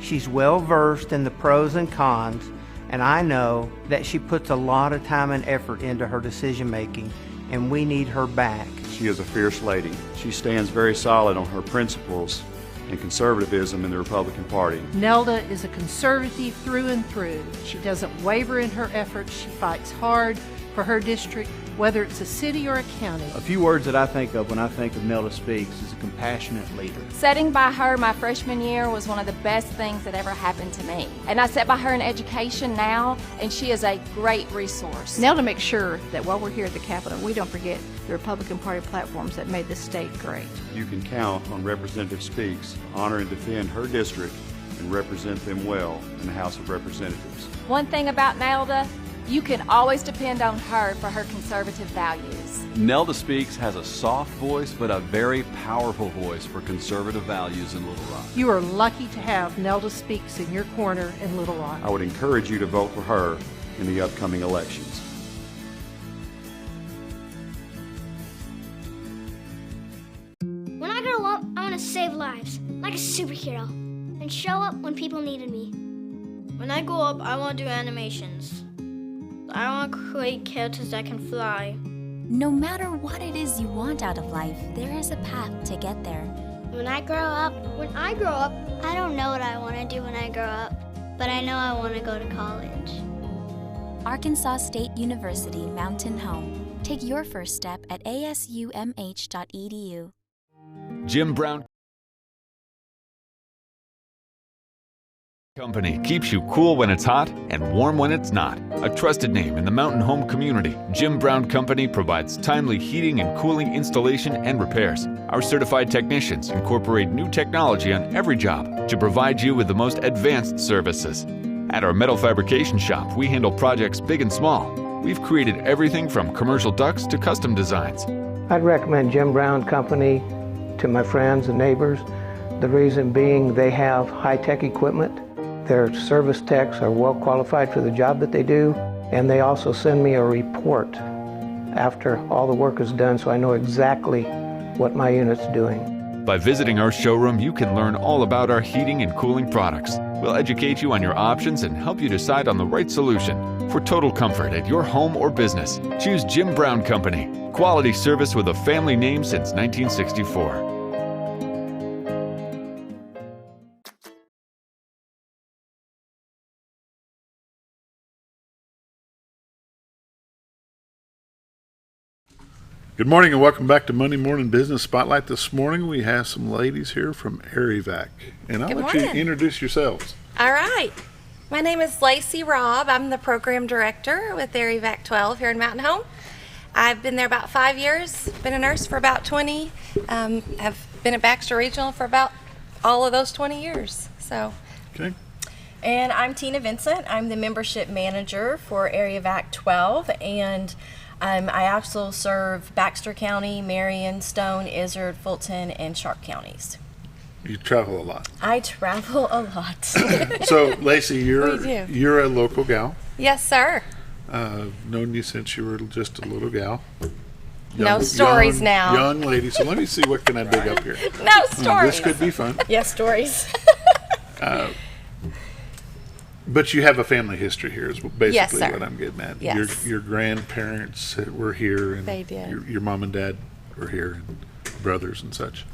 she's well versed in the pros and cons, and I know that she puts a lot of time and effort into her decision making, and we need her back. She is a fierce lady. She stands very solid on her principles and conservatism in the Republican Party. Nelda is a conservative through and through. She doesn't waver in her efforts. She fights hard for her district, whether it's a city or a county. A few words that I think of when I think of Nelda Speaks is a compassionate leader. Sitting by her my freshman year was one of the best things that ever happened to me. And I sit by her in education now, and she is a great resource. Nelda makes sure that while we're here at the Capitol, we don't forget the Republican Party platforms that made this state great. You can count on Representative Speaks, honor and defend her district, and represent them well in the House of Representatives. One thing about Nelda, you can always depend on her for her conservative values. Nelda Speaks has a soft voice, but a very powerful voice for conservative values in Little Rock. You are lucky to have Nelda Speaks in your corner in Little Rock. I would encourage you to vote for her in the upcoming elections. When I grow up, I want to save lives, like a superhero, and show up when people needed me. When I grow up, I want to do animations. I want to create characters that can fly. No matter what it is you want out of life, there is a path to get there. When I grow up, I don't know what I want to do when I grow up, but I know I want to go to college. Arkansas State University Mountain Home. Take your first step at asumh.edu. Jim Brown Company keeps you cool when it's hot and warm when it's not. A trusted name in the mountain home community, Jim Brown Company provides timely heating and cooling installation and repairs. Our certified technicians incorporate new technology on every job to provide you with the most advanced services. At our metal fabrication shop, we handle projects big and small. We've created everything from commercial ducts to custom designs. I'd recommend Jim Brown Company to my friends and neighbors. The reason being they have high-tech equipment. Their service techs are well qualified for the job that they do, and they also send me a report after all the work is done so I know exactly what my unit's doing. By visiting our showroom, you can learn all about our heating and cooling products. We'll educate you on your options and help you decide on the right solution. For total comfort at your home or business, choose Jim Brown Company. Quality service with a family name since 1964. Good morning and welcome back to Monday Morning Business Spotlight. This morning we have some ladies here from Evac, and I'll let you introduce yourselves. All right. My name is Lacey Robb. I'm the program director with Evac 12 here in Mountain Home. I've been there about 5 years, been a nurse for about 20, have been at Baxter Regional for about all of those 20 years. So. Okay. And I'm Tina Vincent. I'm the membership manager for Evac 12, and I also serve Baxter County, Marion, Stone, Izard, Fulton, and Sharp counties. You travel a lot. I travel a lot. So, Lacey, you're a local gal. Yes, sir. Known you since you were just a little gal. No stories now. Young lady. So let me see, what can I dig up here? No stories. This could be fun. Yes, stories. But you have a family history here is basically yes, sir. what I'm getting at. Yes. Your grandparents were here, and they did. Your mom and dad were here, and brothers and such.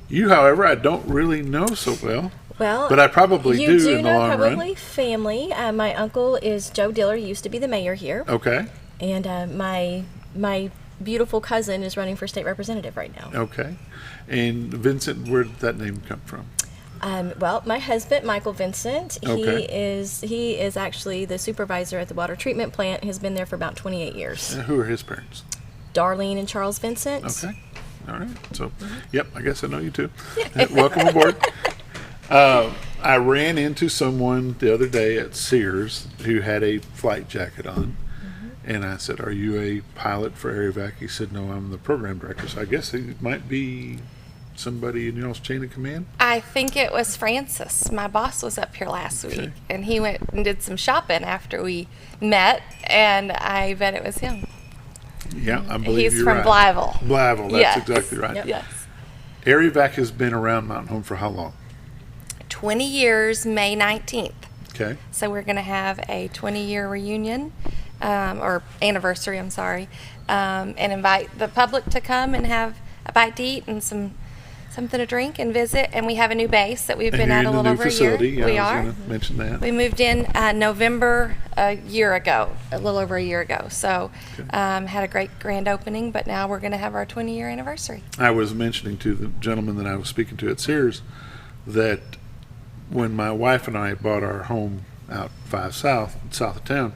You, however, I don't really know so well. Well, but I probably do in the long run. Probably family. My uncle is Joe Diller, used to be the mayor here. Okay. And my beautiful cousin is running for state representative right now. Okay. And Vincent, where did that name come from? Well, my husband, Michael Vincent, okay. he is actually the supervisor at the water treatment plant. Has been there for about 28 years. Who are his parents? Darlene and Charles Vincent. Okay. All right. So, yep, I guess I know you too. Welcome aboard. I ran into someone the other day at Sears who had a flight jacket on. And I said, "Are you a pilot for Evac?" He said, "No, I'm the program director." So I guess he might be somebody in y'all's chain of command? I think it was Francis. My boss was up here last week, and he went and did some shopping after we met, and I bet it was him. Yeah, I believe He's you're from right. Blyville. Blyville, that's Yes. exactly right. Yep. Yes. Evac has been around Mountain Home for how long? 20 years, May 19th. Okay. So we're going to have a 20-year reunion, or anniversary, I'm sorry, and invite the public to come and have a bite to eat and something to drink and visit. And we have a new base that we've been at a little over a year. Yeah, We I are. was going to mention that. We moved in November a little over a year ago. So had a great grand opening, but now we're going to have our 20-year anniversary. I was mentioning to the gentleman that I was speaking to at Sears that when my wife and I bought our home out 5 south of town,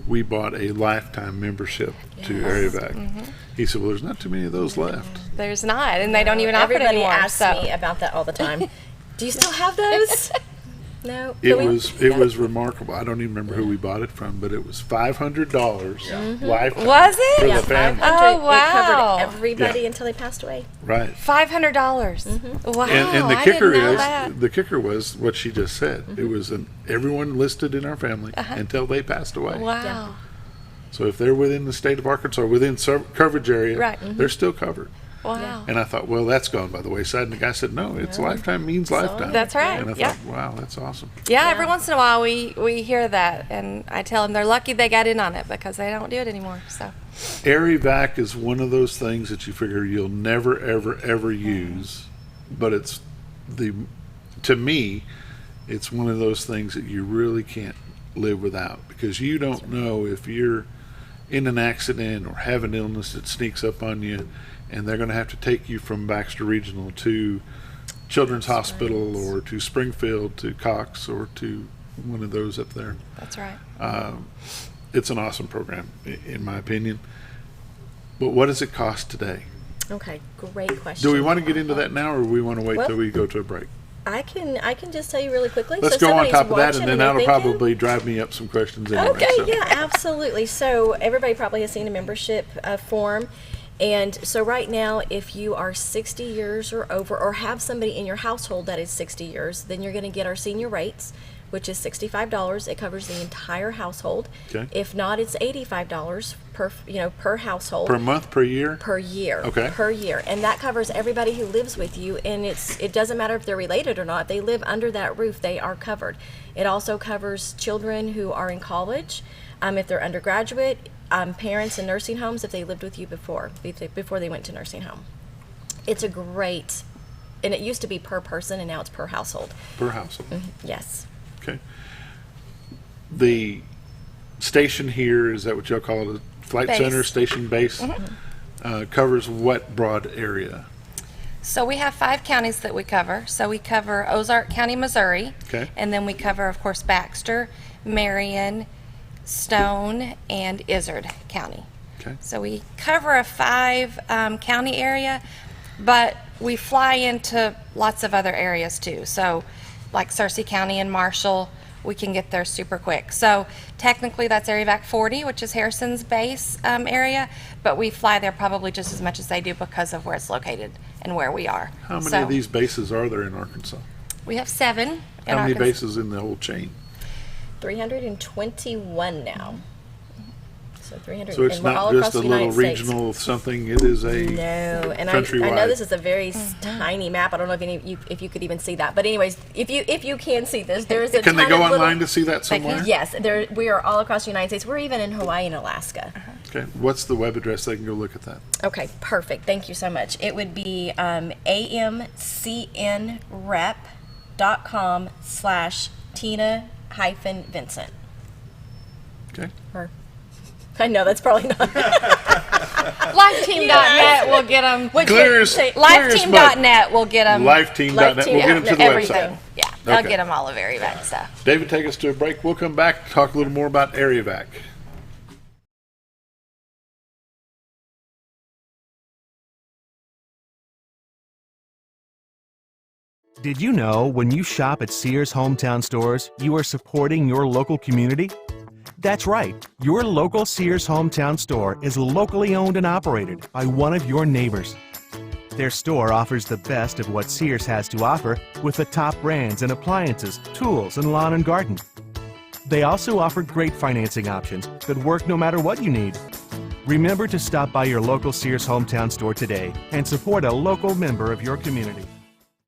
we bought a lifetime membership to Evac. He said, "Well, there's not too many of those left." There's not, and they don't even offer it Everybody anymore. asks so. me about that all the time. Do you still have those? No. It was remarkable. I don't even remember who we bought it from, but it was $500 lifetime. Was it? For Yeah, the family. Oh, It wow. covered everybody Yeah. until they passed away. Right. $500. Wow. And the I kicker didn't know is that. the kicker was what she just said. It was everyone listed in our family until they passed away. Wow. Yeah. So if they're within the state of Arkansas, within coverage area, Right. they're still covered. Wow. And I thought, well, that's gone by the wayside. And the guy said, no, it's lifetime means lifetime. That's right. And I Yeah. thought, wow, that's awesome. Yeah, every once in a while we hear that, and I tell them they're lucky they got in on it because they don't do it anymore. So. Evac is one of those things that you figure you'll never, ever, ever use, but to me, it's one of those things that you really can't live without, because you don't know if you're in an accident or have an illness that sneaks up on you, and they're going to have to take you from Baxter Regional to Children's Hospital or to Springfield to Cox or to one of those up there. That's right. It's an awesome program, in my opinion. But what does it cost today? Okay, great question. Do we want to get into that now, or do we want to wait Well, till we go to a break? I can just tell you really quickly. Let's So go on somebody's top of that, watching and then they're that'll thinking, probably drive me up some questions anyway. Okay, so. yeah, absolutely. So everybody probably has seen a membership form. And so right now, if you are 60 years or over, or have somebody in your household that is 60 years, then you're going to get our senior rates, which is $65. It covers the entire household. Okay. If not, it's $85 per household. Per month, per year? Per year. Okay. Per year. And that covers everybody who lives with you. And it doesn't matter if they're related or not. If they live under that roof, they are covered. It also covers children who are in college, if they're undergraduate, parents in nursing homes if they lived with you before they went to nursing home. It's a great, and it used to be per person, and now it's per household. Per household. Yes. Okay. The station here, is that what y'all call it? A flight Base. center, station base? Covers what broad area? So we have 5 counties that we cover. So we cover Ozark County, Missouri. Okay. And then we cover, of course, Baxter, Marion, Stone, and Izard County. Okay. So we cover a 5 county area, but we fly into lots of other areas too. So like Searcy County and Marshall, we can get there super quick. So technically that's Evac 40, which is Harrison's base area, but we fly there probably just as much as they do because of where it's located and where we are. How many of these bases are there in Arkansas? We have 7 in How many Arkansas. bases in the whole chain? 321 now. So 300. So it's and we're all not across just a the little United States. regional something, it is a No, and I countrywide. know this is a very tiny map. I don't know if you could even see that. But anyways, if you can see this, there's a Can they ton go of little- online to see that somewhere? Yes, we are all across the United States. We're even in Hawaii and Alaska. Okay. What's the web address? They can go look at that. Okay, perfect. Thank you so much. It would be amcnrep.com/Tina-Vincent. Okay. Or, I know that's probably not. Lifeteam.net will get them. Clear as mud. Lifeteam.net will get them. Lifeteam.net will get them to the everything. website. Yeah, they'll Okay. get them all of Evac stuff. David, take us to a break. We'll come back, talk a little more about Evac. Did you know when you shop at Sears Hometown Stores, you are supporting your local community? That's right. Your local Sears Hometown Store is locally owned and operated by one of your neighbors. Their store offers the best of what Sears has to offer with the top brands and appliances, tools, and lawn and garden. They also offer great financing options that work no matter what you need. Remember to stop by your local Sears Hometown Store today and support a local member of your community.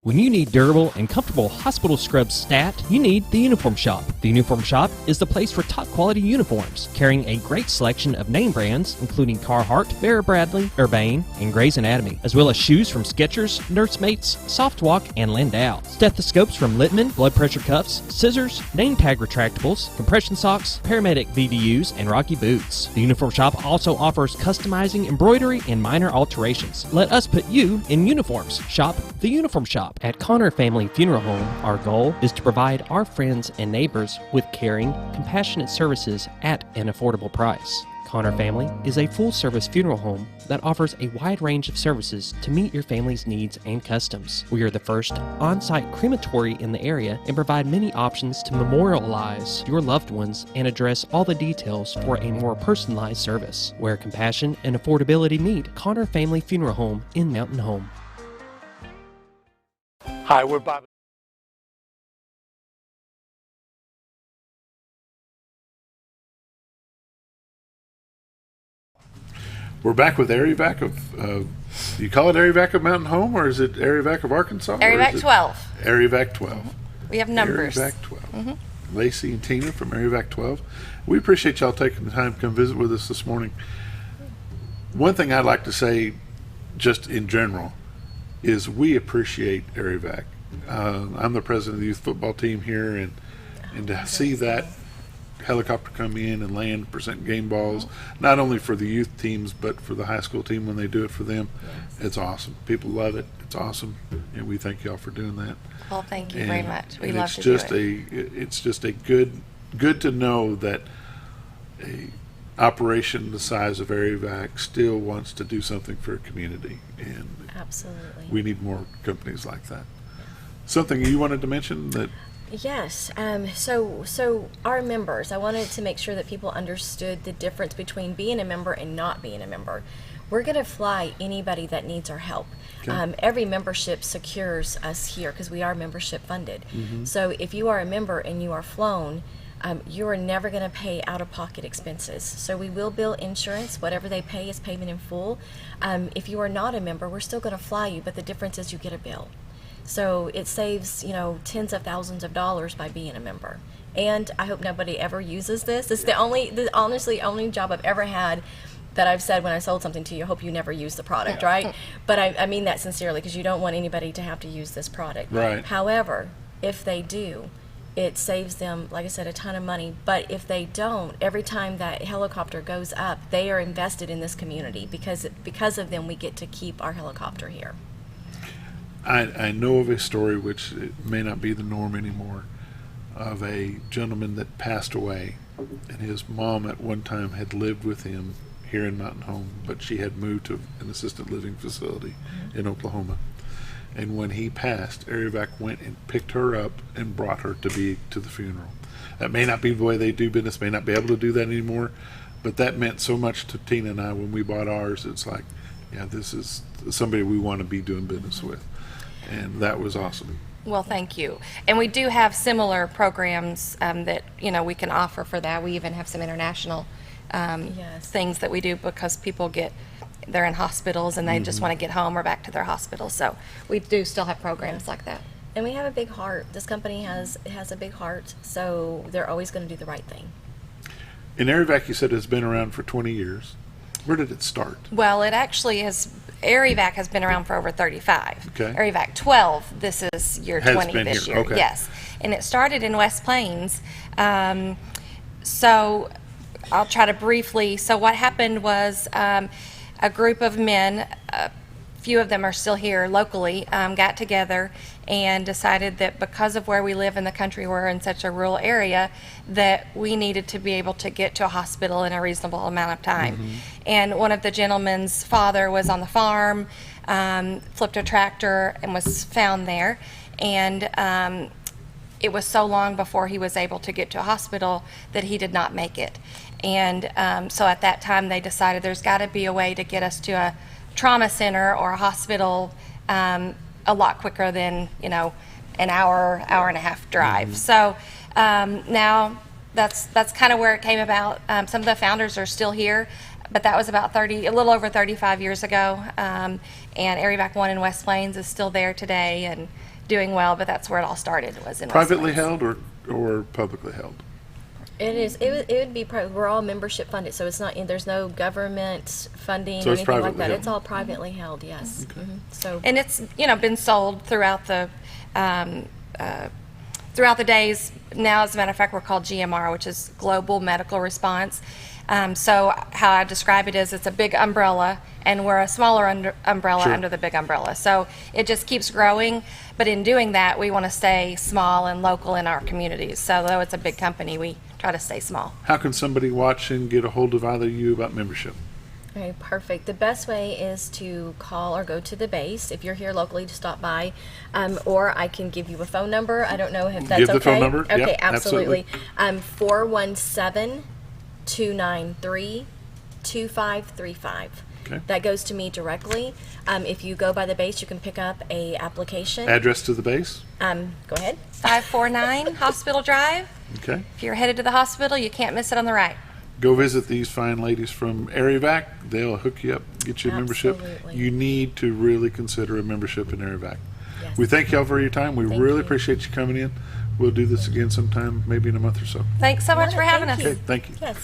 When you need durable and comfortable hospital scrubs stat, you need the Uniform Shop. The Uniform Shop is the place for top quality uniforms, carrying a great selection of name brands, including Carhartt, Vera Bradley, Urbane, and Grey's Anatomy, as well as shoes from Skechers, Nursemates, Softwalk, and Landau, stethoscopes from Littman, blood pressure cuffs, scissors, name tag retractables, compression socks, paramedic VDUs, and Rocky boots. The Uniform Shop also offers customizing embroidery and minor alterations. Let us put you in uniforms. Shop the Uniform Shop. At Connor Family Funeral Home, our goal is to provide our friends and neighbors with caring, compassionate services at an affordable price. Connor Family is a full-service funeral home that offers a wide range of services to meet your family's needs and customs. We are the first on-site crematory in the area and provide many options to memorialize your loved ones and address all the details for a more personalized service. Where compassion and affordability meet, Connor Family Funeral Home in Mountain Home. Hi, we're Bob. We're back with Evac of, do you call it Evac of Mountain Home, or is it Evac of Arkansas? Evac 12. Evac 12. We have numbers. Evac 12. Lacey and Tina from Evac 12. We appreciate y'all taking the time to come visit with us this morning. One thing I'd like to say, just in general, is we appreciate Evac. I'm the president of the youth football team here, and to see that helicopter come in and land, present game balls, not only for the youth teams but for the high school team when they do it for them, it's awesome. People love it. It's awesome, and we thank y'all for doing that. Well, thank you very much. We love to do it. It's just a good to know that a operation the size of Evac still wants to do something for a community, and absolutely, we need more companies like that. Something you wanted to mention that? Yes. So our members, I wanted to make sure that people understood the difference between being a member and not being a member. We're going to fly anybody that needs our help. Okay. Every membership secures us here because we are membership funded. So if you are a member and you are flown, you are never going to pay out-of-pocket expenses. So we will bill insurance. Whatever they pay is payment in full. If you are not a member, we're still going to fly you, but the difference is you get a bill. So it saves, tens of thousands of dollars by being a member. And I hope nobody ever uses this. It's honestly only job I've ever had that I've said when I sold something to you, I hope you never use the product, right? But I mean that sincerely, because you don't want anybody to have to use this product. Right. However, if they do, it saves them, like I said, a ton of money. But if they don't, every time that helicopter goes up, they are invested in this community because of them we get to keep our helicopter here. I know of a story, which it may not be the norm anymore, of a gentleman that passed away, and his mom at one time had lived with him here in Mountain Home, but she had moved to an assisted living facility in Oklahoma. And when he passed, Evac went and picked her up and brought her to the funeral. That may not be the way they do business, may not be able to do that anymore, but that meant so much to Tina and I when we bought ours. It's like, yeah, this is somebody we want to be doing business with. And that was awesome. Well, thank you. And we do have similar programs that we can offer for that. We even have some international things that we do because people they're in hospitals and they just want to get home or back to their hospital. So we do still have programs like that. And we have a big heart. This company has a big heart, so they're always going to do the right thing. And Evac, you said, has been around for 20 years. Where did it start? Well, it actually has. Evac has been around for over 35. Okay. Evac 12, this is year 20 this year. Okay. Yes. And it started in West Plains. So I'll try to briefly. So what happened was a group of men, a few of them are still here locally, got together and decided that because of where we live in the country, we're in such a rural area, that we needed to be able to get to a hospital in a reasonable amount of time. And one of the gentlemen's father was on the farm, flipped a tractor and was found there. and it was so long before he was able to get to a hospital that he did not make it. And so at that time they decided there's got to be a way to get us to a trauma center or a hospital a lot quicker than, you know, an hour and a half drive. So now that's kind of where it came about. Some of the founders are still here, but that was about a little over 35 years ago. And Evac 1 in West Plains is still there today and doing well, but that's where it all started, was in Privately West Plains. held or publicly held? It is. It would be. We're all membership funded, so it's not. There's no government funding So or it's anything like privately that. held. It's all privately held. Yes. So. And it's, you know, been sold throughout the days. Now, as a matter of fact, we're called GMR, which is Global Medical Response. So how I describe it is it's a big umbrella, and we're a smaller umbrella Sure. under the big umbrella. So it just keeps growing. But in doing that, we want to stay small and local in our communities. So though it's a big company, we try to stay small. How can somebody watch and get a hold of either you about membership? Okay, perfect. The best way is to call or go to the base if you're here locally to stop by, or I can give you a phone number. I don't know if that's okay. Give the phone number. Okay, Yep, absolutely. 417-293-2535. Okay. That goes to me directly. If you go by the base, you can pick up a application. Address to the base? Go ahead. 549 Hospital Drive. Okay. If you're headed to the hospital, you can't miss it on the right. Go visit these fine ladies from Evac. They'll hook you up, get you a membership. Absolutely. You need to really consider a membership in Evac. Yes. We thank y'all for your time. We really appreciate you coming in. We'll do this again sometime, maybe in a month or so. Thanks so much for having us. Okay, thank you. Yes.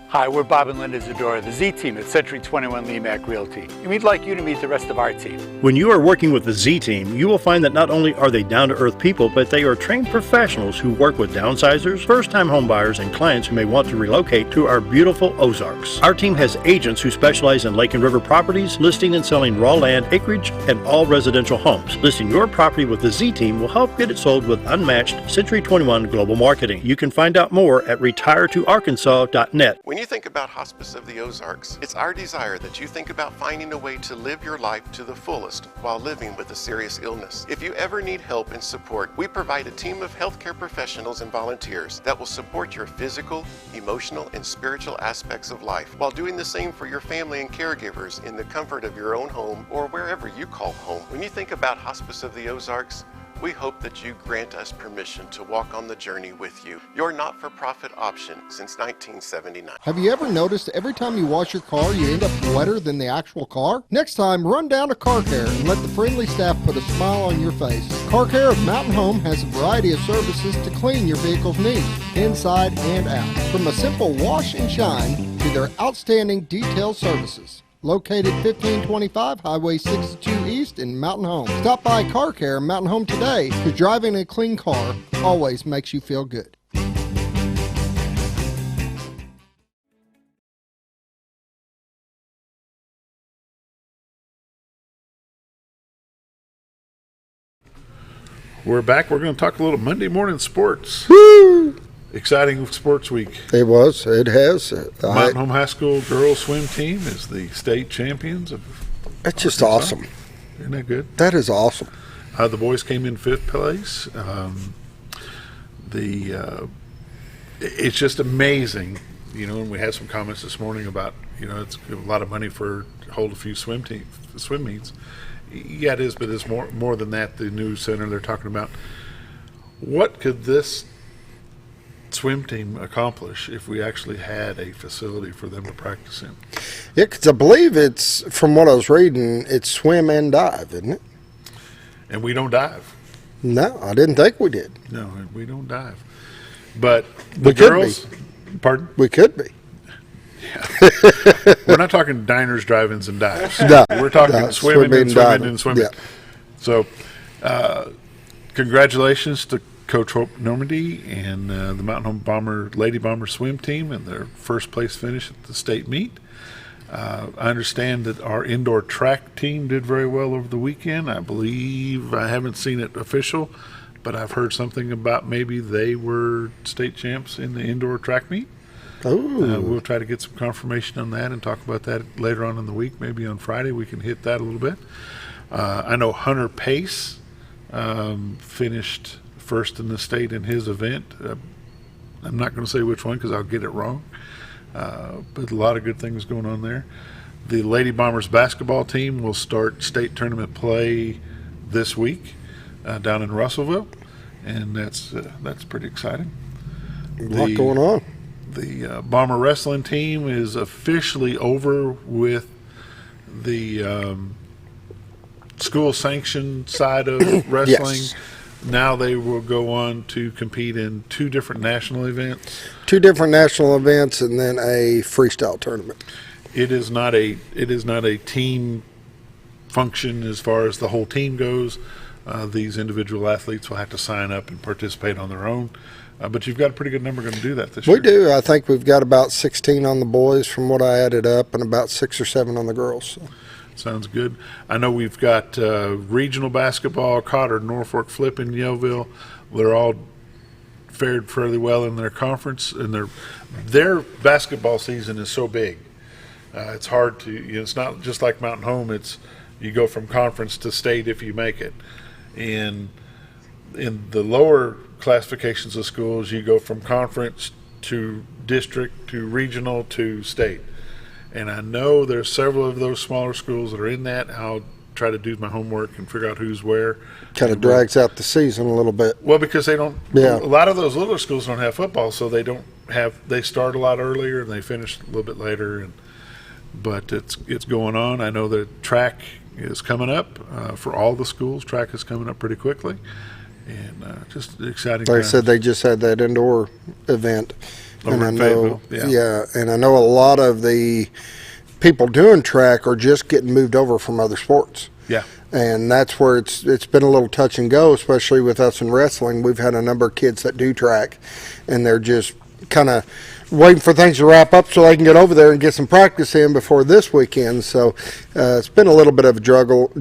Hi, we're Bob and Linda Zdora, the Z team at Century 21 LeMac Realty, and we'd like you to meet the rest of our team. When you are working with the Z Team, you will find that not only are they down-to-earth people, but they are trained professionals who work with downsizers, first-time homebuyers, and clients who may want to relocate to our beautiful Ozarks. Our team has agents who specialize in lake and river properties, listing and selling raw land, acreage, and all residential homes. Listing your property with the Z Team will help get it sold with unmatched Century 21 global marketing. You can find out more at retiretoarkansas.net. When you think about Hospice of the Ozarks, it's our desire that you think about finding a way to live your life to the fullest while living with a serious illness. If you ever need help and support, we provide a team of healthcare professionals and volunteers that will support your physical, emotional, and spiritual aspects of life while doing the same for your family and caregivers in the comfort of your own home or wherever you call home. When you think about Hospice of the Ozarks, we hope that you grant us permission to walk on the journey with you. Your not-for-profit option since 1979. Have you ever noticed every time you wash your car, you end up wetter than the actual car? Next time, run down to Car Care and let the friendly staff put a smile on your face. Car Care of Mountain Home has a variety of services to clean your vehicle's needs, inside and out. From a simple wash and shine to their outstanding detailed services. Located 1525 Highway 62 East in Mountain Home. Stop by Car Care Mountain Home today, because driving a clean car always makes you feel good. We're back. We're going to talk a little Monday morning sports. Woo! Exciting sports week. It was. It has. Mountain Home High School girls swim team is the state champions of. That's just awesome. Isn't that good? That is awesome. The boys came in 5th place. It's just amazing, you know. And we had some comments this morning about, you know, it's a lot of money for hold a few swim meets. Yeah, it is, but it's more than that. The new center they're talking about. What could this swim team accomplish if we actually had a facility for them to practice in? Yeah, because I believe it's, from what I was reading, it's swim and dive, isn't it? And we don't dive. No, I didn't think we did. No, we don't dive. But the We could girls, pardon? We could be. Yeah. We're not talking diners, drive-ins, and dives. No, We're talking swimming and diving. swimming. Yeah. So, congratulations to Coach Hope Normandy and the Mountain Home Lady Bomber swim team and their first place finish at the state meet. I understand that our indoor track team did very well over the weekend. I believe, I haven't seen it official, but I've heard something about maybe they were state champs in the indoor track meet. Ooh. We'll try to get some confirmation on that and talk about that later on in the week. Maybe on Friday we can hit that a little bit. I know Hunter Pace finished first in the state in his event. I'm not going to say which one because I'll get it wrong. But a lot of good things going on there. The Lady Bombers basketball team will start state tournament play this week down in Russellville, and that's pretty exciting. A lot going on. The Bomber wrestling team is officially over with the school sanctioned side of wrestling. Yes. Now they will go on to compete in 2 different national events. 2 different national events and then a freestyle tournament. It is not a team function as far as the whole team goes. These individual athletes will have to sign up and participate on their own. But you've got a pretty good number going to do that this year. We do. I think we've got about 16 on the boys from what I added up and about 6 or 7 on the girls. So. Sounds good. I know we've got regional basketball, Cotter, Norfolk, Flip, and Yellville. They're all fared fairly well in their conference, and their basketball season is so big. It's hard to, it's not just like Mountain Home. It's you go from conference to state if you make it. And in the lower classifications of schools, you go from conference to district to regional to state. And I know there's several of those smaller schools that are in that. I'll try to do my homework and figure out who's where. Kind of drags out the season a little bit. Well, because they don't. Yeah. A lot of those little schools don't have football, so they don't have. They start a lot earlier and they finish a little bit later. But it's going on. I know that track is coming up for all the schools. Track is coming up pretty quickly, and just exciting. Like I said, they just had that indoor event. Over in Fayetteville, yeah. And I know a lot of the people doing track are just getting moved over from other sports. Yeah. And that's where it's been a little touch and go, especially with us in wrestling. We've had a number of kids that do track, and they're just kind of waiting for things to wrap up so they can get over there and get some practice in before this weekend. So it's been a little bit of a juggle,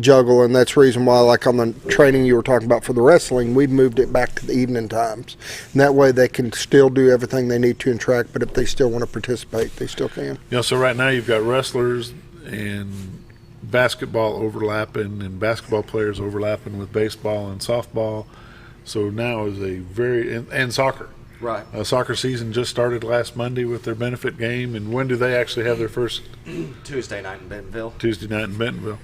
and that's the reason why, like on the training you were talking about for the wrestling, we've moved it back to the evening times. And that way they can still do everything they need to in track, but if they still want to participate, they still can. So right now you've got wrestlers and basketball overlapping and basketball players overlapping with baseball and softball. So now is and soccer. Right. Soccer season just started last Monday with their benefit game, and when do they actually have their first? Tuesday night in Bentonville. Tuesday night in Bentonville.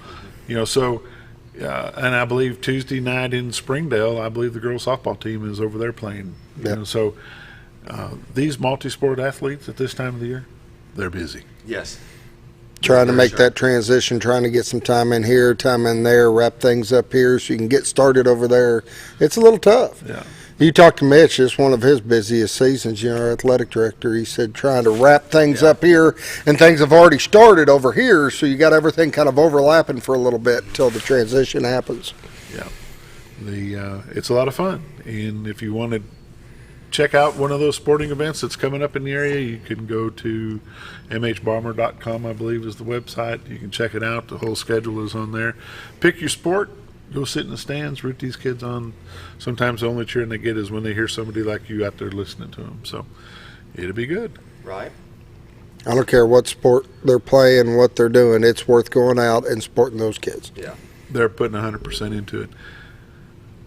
And I believe Tuesday night in Springdale, I believe the girls softball team is over there playing. Yep. So these multi-sport athletes at this time of the year, they're busy. Yes. Trying to make that transition, trying to get some time in here, time in there, wrap things up here so you can get started over there. It's a little tough. Yeah. You talk to Mitch, it's one of his busiest seasons, our athletic director. He said trying to wrap things up here, and things have already started over here, so you got everything kind of overlapping for a little bit until the transition happens. Yeah. It's a lot of fun. And if you want to check out one of those sporting events that's coming up in the area, you can go to mhbomber.com, I believe is the website. You can check it out. The whole schedule is on there. Pick your sport. Go sit in the stands, root these kids on. Sometimes the only cheering they get is when they hear somebody like you out there listening to them. So it'll be good. Right. I don't care what sport they're playing, what they're doing. It's worth going out and supporting those kids. Yeah. They're putting 100% into it.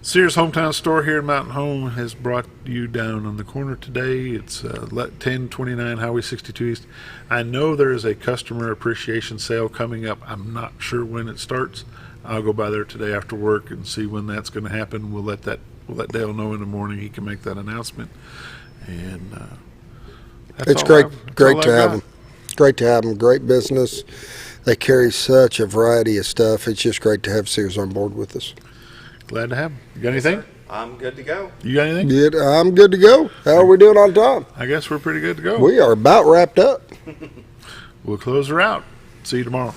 Sears Hometown Store here in Mountain Home has brought you down on the corner today. It's 1029 Highway 62 East. I know there is a customer appreciation sale coming up. I'm not sure when it starts. I'll go by there today after work and see when that's going to happen. We'll let Dale know in the morning. He can make that announcement. And it's great to have them. Great to have them. Great business. They carry such a variety of stuff. It's just great to have Sears on board with us. Glad to have them. You got anything? Yes, I'm good to go. You got anything? Yeah, I'm good to go. How are we doing on time? I guess we're pretty good to go. We are about wrapped up. We'll close her out. See you tomorrow.